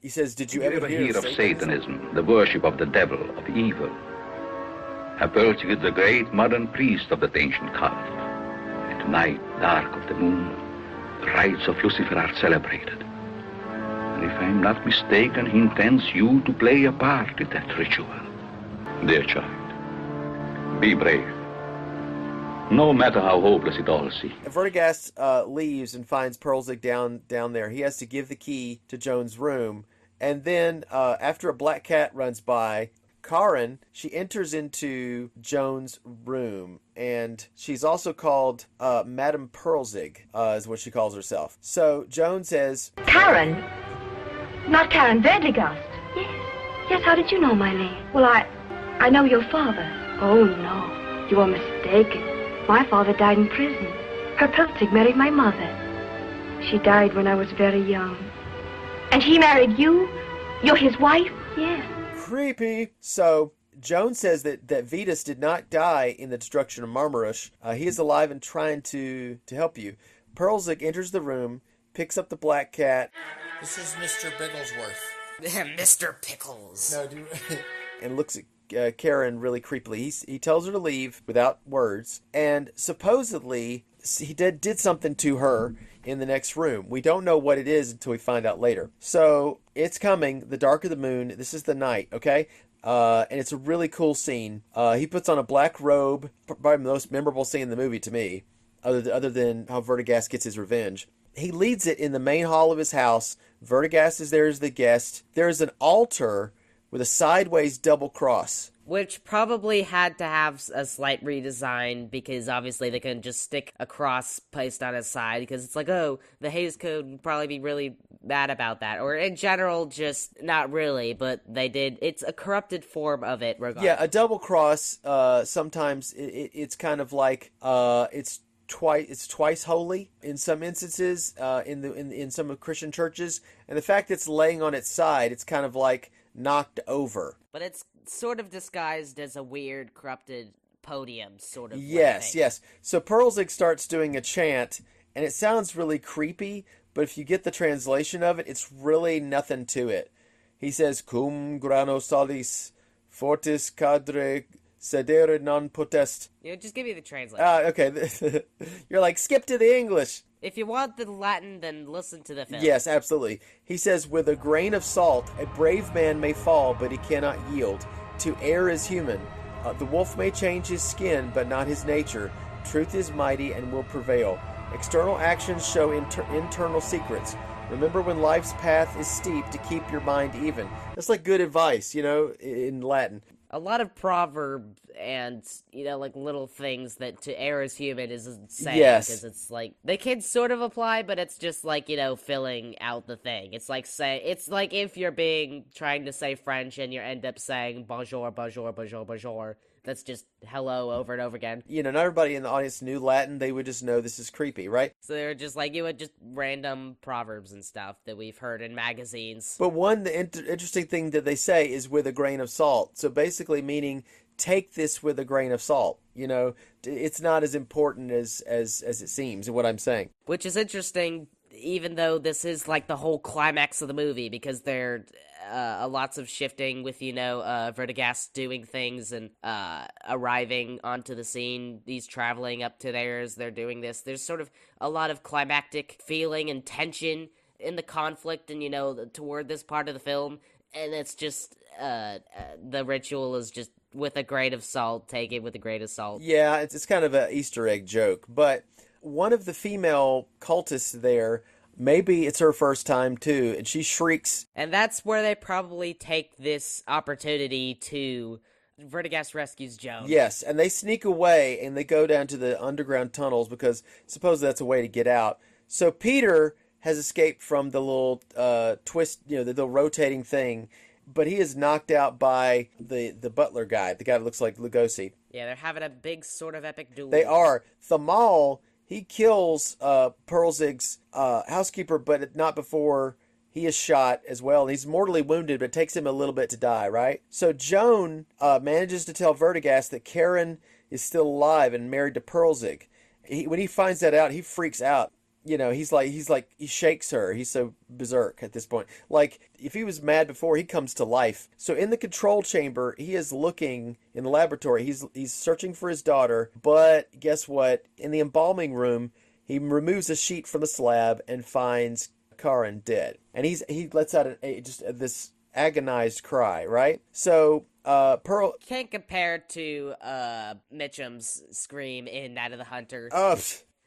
He says, "Did you ever hear of Satanism, the worship of the devil, of evil? Perlzig is the great modern priest of that ancient cult. At night, dark of the moon, the rites of Lucifer are celebrated. And if I'm not mistaken, he intends you to play a part in that ritual. Dear child, be brave. No matter how hopeless it all seems." Werdegast leaves and finds Perlzig down there. He has to give the key to Joan's room. And then after a black cat runs by, Karen, she enters into Joan's room. And she's also called Madame Perlzig, is what she calls herself. So Joan says, Karen? Not Karen Werdegast? Yes, how did you know my name? Well, I know your father. Oh, no, you are mistaken. My father died in prison. Herr Perlzig married my mother. She died when I was very young. And he married you? You're his wife? Yes. Creepy. So Joan says that Vitas did not die in the destruction of Marmarush. He is alive and trying to help you. Perlzig enters the room, picks up the black cat, This is Mr. Bigglesworth. Mr. Pickles. No, dude. And looks at Karen really creepily. He tells her to leave without words, and supposedly he did something to her in the next room. We don't know what it is until we find out later. So it's coming, the dark of the moon. This is the night, okay? And it's a really cool scene. He puts on a black robe, probably the most memorable scene in the movie to me, other than how Werdegast gets his revenge. He leads it in the main hall of his house. Werdegast is there as the guest. There's an altar with a sideways double cross. Which probably had to have a slight redesign, because obviously they couldn't just stick a cross placed on his side, because it's like, oh, the Hays Code would probably be really mad about that. Or in general, just not really, but they did. It's a corrupted form of it, regardless. Yeah, a double cross, sometimes it's kind of like, it's twice holy in some instances, in some Christian churches. And the fact that it's laying on its side, it's kind of like knocked over. But it's sort of disguised as a weird, corrupted podium sort of Yes, thing. yes. So Perlzig starts doing a chant, and it sounds really creepy, but if you get the translation of it, it's really nothing to it. He says, cum grano salis, fortis cadre sedere non potest. You know, just give me the translation. Okay. You're like, skip to the English. If you want the Latin, then listen to the film. Yes, absolutely. He says, with a grain of salt, a brave man may fall, but he cannot yield. To err is human. The wolf may change his skin, but not his nature. Truth is mighty and will prevail. External actions show internal secrets. Remember when life's path is steep to keep your mind even. That's like good advice, in Latin. A lot of proverb and, like little things that to err as human is saying. Yes. Because it's like, they can sort of apply, but it's just like, filling out the thing. It's like if you're trying to say French and you end up saying bonjour, bonjour, bonjour, bonjour. That's just hello over and over again. Not everybody in the audience knew Latin. They would just know this is creepy, right? So they were just like, just random proverbs and stuff that we've heard in magazines. But the interesting thing that they say is with a grain of salt. So basically meaning take this with a grain of salt. It's not as important as it seems, is what I'm saying. Which is interesting, even though this is like the whole climax of the movie, because they're lots of shifting with, Werdegast doing things and arriving onto the scene. He's traveling up to theirs. They're doing this. There's sort of a lot of climactic feeling and tension in the conflict and, toward this part of the film. And it's just, the ritual is just with a grain of salt. Take it with a grain of salt. Yeah, it's kind of an Easter egg joke. But one of the female cultists there, maybe it's her first time too, and she shrieks. And that's where they probably take this opportunity to Werdegast rescues Joan. Yes, and they sneak away and they go down to the underground tunnels because suppose that's a way to get out. So Peter has escaped from the little twist, the little rotating thing, but he is knocked out by the butler guy, the guy that looks like Lugosi. Yeah, they're having a big sort of epic duel. They are. Thamal, he kills Perlzig's housekeeper, but not before he is shot as well. He's mortally wounded, but it takes him a little bit to die, right? So Joan manages to tell Werdegast that Karen is still alive and married to Perlzig. When he finds that out, he freaks out. He shakes her. He's so berserk at this point. Like, if he was mad before, he comes to life. So in the control chamber, he is looking in the laboratory. He's searching for his daughter, but guess what? In the embalming room, he removes a sheet from the slab and finds Karen dead. And he lets out this agonized cry, right? So Pearl can't compare to Mitchum's scream in Night of the Hunter. Oh.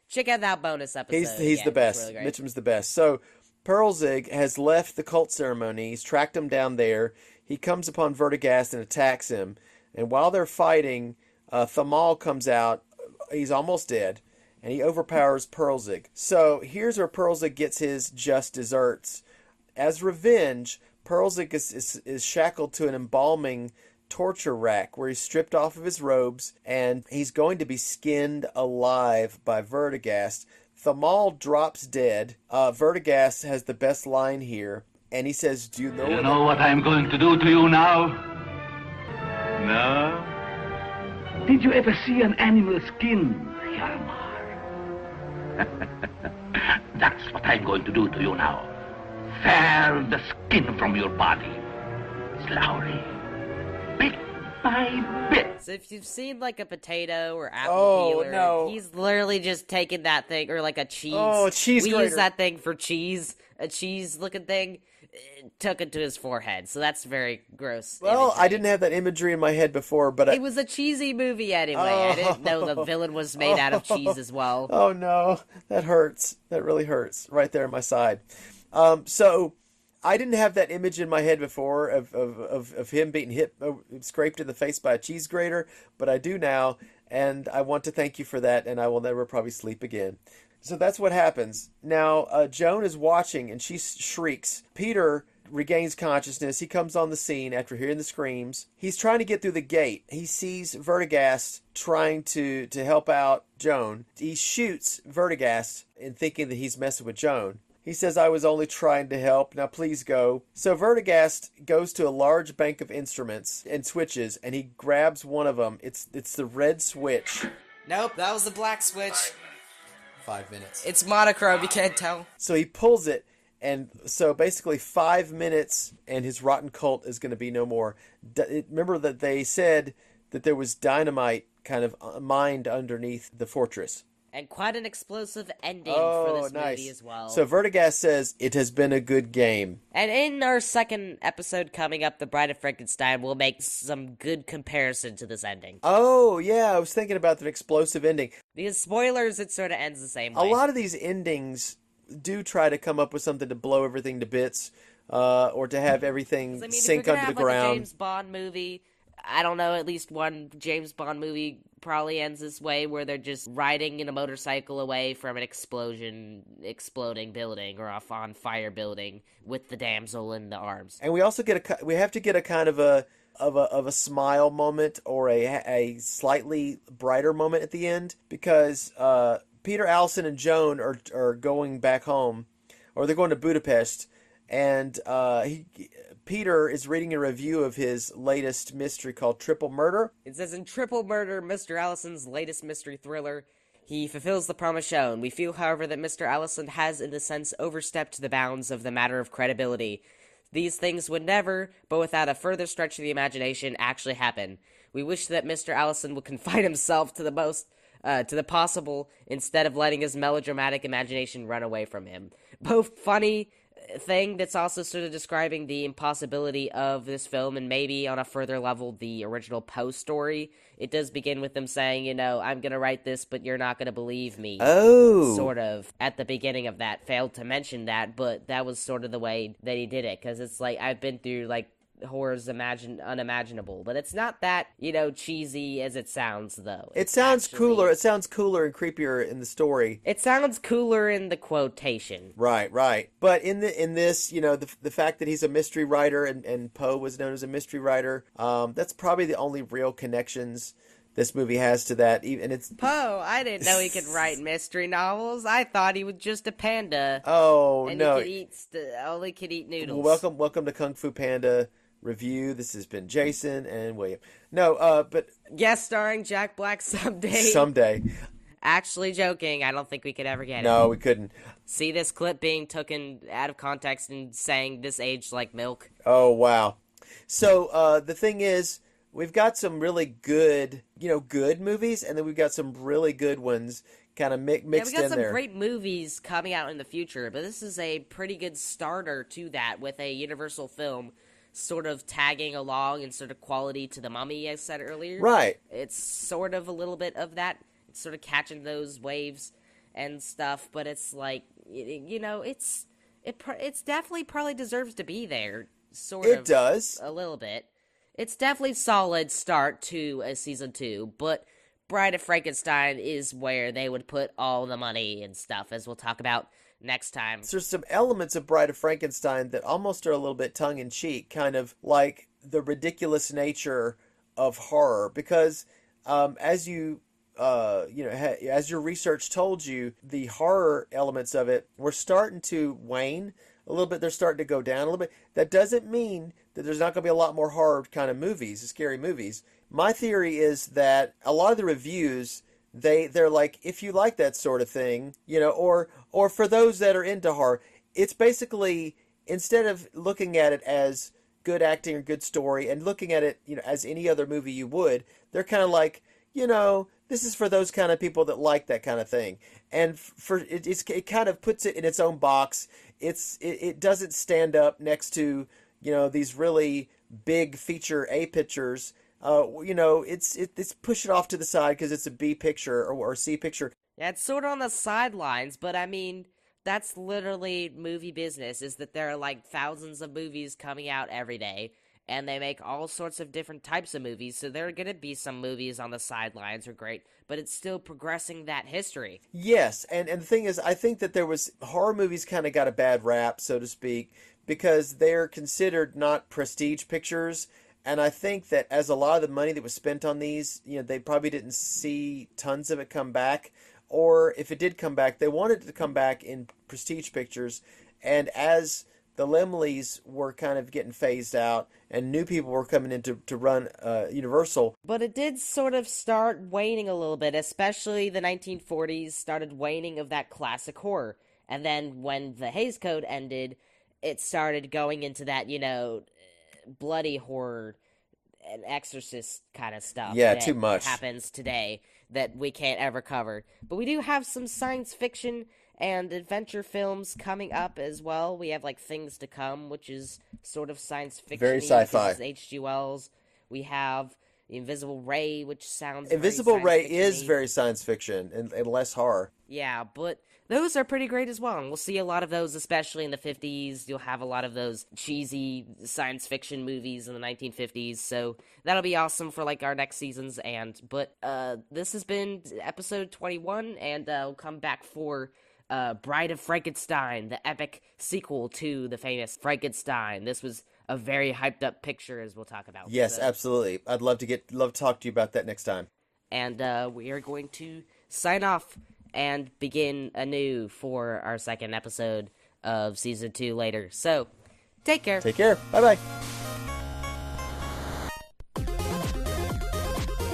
Check out that bonus episode. He's the best. Really Mitchum's the best. So Perlzig has left the cult ceremony. He's tracked him down there. He comes upon Werdegast and attacks him. And while they're fighting, Thamal comes out. He's almost dead. And he overpowers Perlzig. So here's where Perlzig gets his just desserts. As revenge, Perlzig is shackled to an embalming torture rack where he's stripped off of his robes and he's going to be skinned alive by Werdegast. Thamal drops dead. Werdegast has the best line here, and he says, "Do you know what I'm going to do to you now? No? Did you ever see an animal skin, Hjalmar? That's what I'm going to do to you now. tear the skin from your body. Slowly. Bit by bit. So if you've seen like a potato or apple peeler, no. he's literally just taking that thing, or like a cheese. Oh, a cheese We grater. use that thing for cheese, a cheese-looking thing. Took it to his forehead, so that's very gross. Well, imagery. I didn't have that imagery in my head before, but It was a cheesy movie anyway. I didn't know the villain was made out of cheese as well. Oh no, that hurts. That really hurts. Right there in my side. So I didn't have that image in my head before of him being scraped in the face by a cheese grater, but I do now, and I want to thank you for that, and I will never probably sleep again. So that's what happens. Now, Joan is watching, and she shrieks. Peter regains consciousness. He comes on the scene after hearing the screams. He's trying to get through the gate. He sees Werdegast trying to help out Joan. He shoots Werdegast in thinking that he's messing with Joan. He says, I was only trying to help. Now please go. So Werdegast goes to a large bank of instruments and switches, and he grabs one of them. It's the red switch. Nope, that was the black switch. 5 minutes. It's monochrome, you can't tell. So he pulls it, and so basically 5 minutes, and his rotten cult is going to be no more. Remember that they said that there was dynamite kind of mined underneath the fortress. And quite an explosive ending for this movie as well. So Werdegast says, it has been a good game. And in our second episode coming up, The Bride of Frankenstein, we'll make some good comparison to this ending. Oh, yeah, I was thinking about the explosive ending. Because spoilers, it sort of ends the same way. A lot of these endings do try to come up with something to blow everything to bits, or to have everything sink under the ground. Like a James Bond movie, I don't know, at least one James Bond movie probably ends this way, where they're just riding in a motorcycle away from an exploding building, or a on fire building with the damsel in the arms. And we also we have to get a kind of a smile moment, or a slightly brighter moment at the end, because Peter, Allison, and Joan are going back home, or they're going to Budapest, and Peter is reading a review of his latest mystery called Triple Murder. It says, in Triple Murder, Mr. Allison's latest mystery thriller, he fulfills the promise shown. We feel, however, that Mr. Allison has, in a sense, overstepped the bounds of the matter of credibility. These things would never, but without a further stretch of the imagination, actually happen. We wish that Mr. Allison would confine himself to the possible, instead of letting his melodramatic imagination run away from him. Both funny thing that's also sort of describing the impossibility of this film, and maybe on a further level the original Poe story. It does begin with them saying, I'm gonna write this, but you're not gonna believe me. Oh, sort of at the beginning of that. Failed to mention that, but that was sort of the way that he did it, because it's like, I've been through like horrors unimaginable, but it's not that cheesy as it sounds, though. It sounds cooler. It sounds cooler and creepier in the story. It sounds cooler in the quotation. Right. But in this, the fact that he's a mystery writer, and Poe was known as a mystery writer, that's probably the only real connections this movie has to that. And it's Poe. I didn't know he could write mystery novels. I thought he was just a panda. Oh, and no. He only could eat noodles. Well, welcome to Kung Fu Panda Review. This has been Jason and William. No, but guest starring Jack Black someday. Someday. Actually joking. I don't think we could ever get it. No, we couldn't. See this clip being taken out of context and saying this aged like milk. Oh, wow. So, the thing is, we've got some really good, good movies, and then we've got some really good ones kind of mixed in there. Yeah, we got some great movies coming out in the future, but this is a pretty good starter to that, with a Universal film sort of tagging along and sort of quality to The Mummy, as said earlier. Right. It's sort of a little bit of that. It's sort of catching those waves and stuff, but it's like, it's definitely probably deserves to be there. It does. A little bit. It's definitely solid start to a season 2, but Bride of Frankenstein is where they would put all the money and stuff, as we'll talk about next time. There's some elements of Bride of Frankenstein that almost are a little bit tongue-in-cheek, kind of like the ridiculous nature of horror, because as you as your research told you, the horror elements of it were starting to wane a little bit. They're starting to go down a little bit. That doesn't mean that there's not going to be a lot more horror kind of movies, scary movies. My theory is that a lot of the reviews, they're like, if you like that sort of thing, or for those that are into horror, it's basically instead of looking at it as good acting or good story and looking at it, as any other movie you would, they're kind of like, this is for those kind of people that like that kind of thing. And it kind of puts it in its own box. It doesn't stand up next to, these really big feature A pictures. It's push it off to the side because it's a B picture or a C picture. Yeah, it's sort of on the sidelines, but I mean, that's literally movie business, is that there are like thousands of movies coming out every day, and they make all sorts of different types of movies, so there are going to be some movies on the sidelines are great, but it's still progressing that history. Yes, and the thing is, I think that horror movies kind of got a bad rap, so to speak, because they're considered not prestige pictures, and I think that as a lot of the money that was spent on these, they probably didn't see tons of it come back, or if it did come back, they wanted it to come back in prestige pictures, and as the Lemleys were kind of getting phased out, and new people were coming in to run Universal. But it did sort of start waning a little bit, especially the 1940s started waning of that classic horror. And then when the Hays Code ended, it started going into that, bloody horror and exorcist kind of stuff. Yeah, too much. Happens today that we can't ever cover. But we do have some science fiction and adventure films coming up as well. We have like Things to Come, which is sort of science fiction. Very sci-fi. H.G. Wells. We have The Invisible Ray, which sounds Invisible very Ray is fiction-y. very science fiction and less horror. Yeah, but those are pretty great as well, and we'll see a lot of those, especially in the 50s. You'll have a lot of those cheesy science fiction movies in the 1950s, so that'll be awesome for, like, our next seasons. But this has been episode 21, and we'll come back for Bride of Frankenstein, the epic sequel to the famous Frankenstein. This was a very hyped up picture, as we'll talk about. Yes, absolutely. I'd love to talk to you about that next time. And we are going to sign off and begin anew for our second episode of season 2 later. So, take care. Take care. Bye-bye.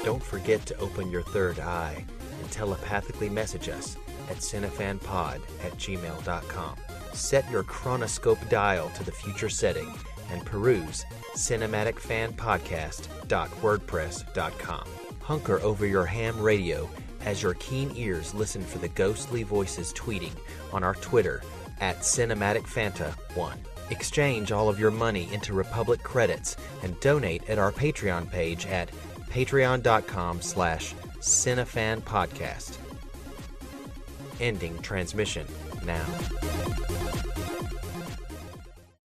Don't forget to open your third eye and telepathically message us at cinefanpod@gmail.com. Set your chronoscope dial to the future setting and peruse cinematicfanpodcast.wordpress.com. Hunker over your ham radio as your keen ears listen for the ghostly voices tweeting on our Twitter @CinematicFanta1. Exchange all of your money into Republic credits and donate at our Patreon page at patreon.com/cinefanpodcast. Ending transmission now.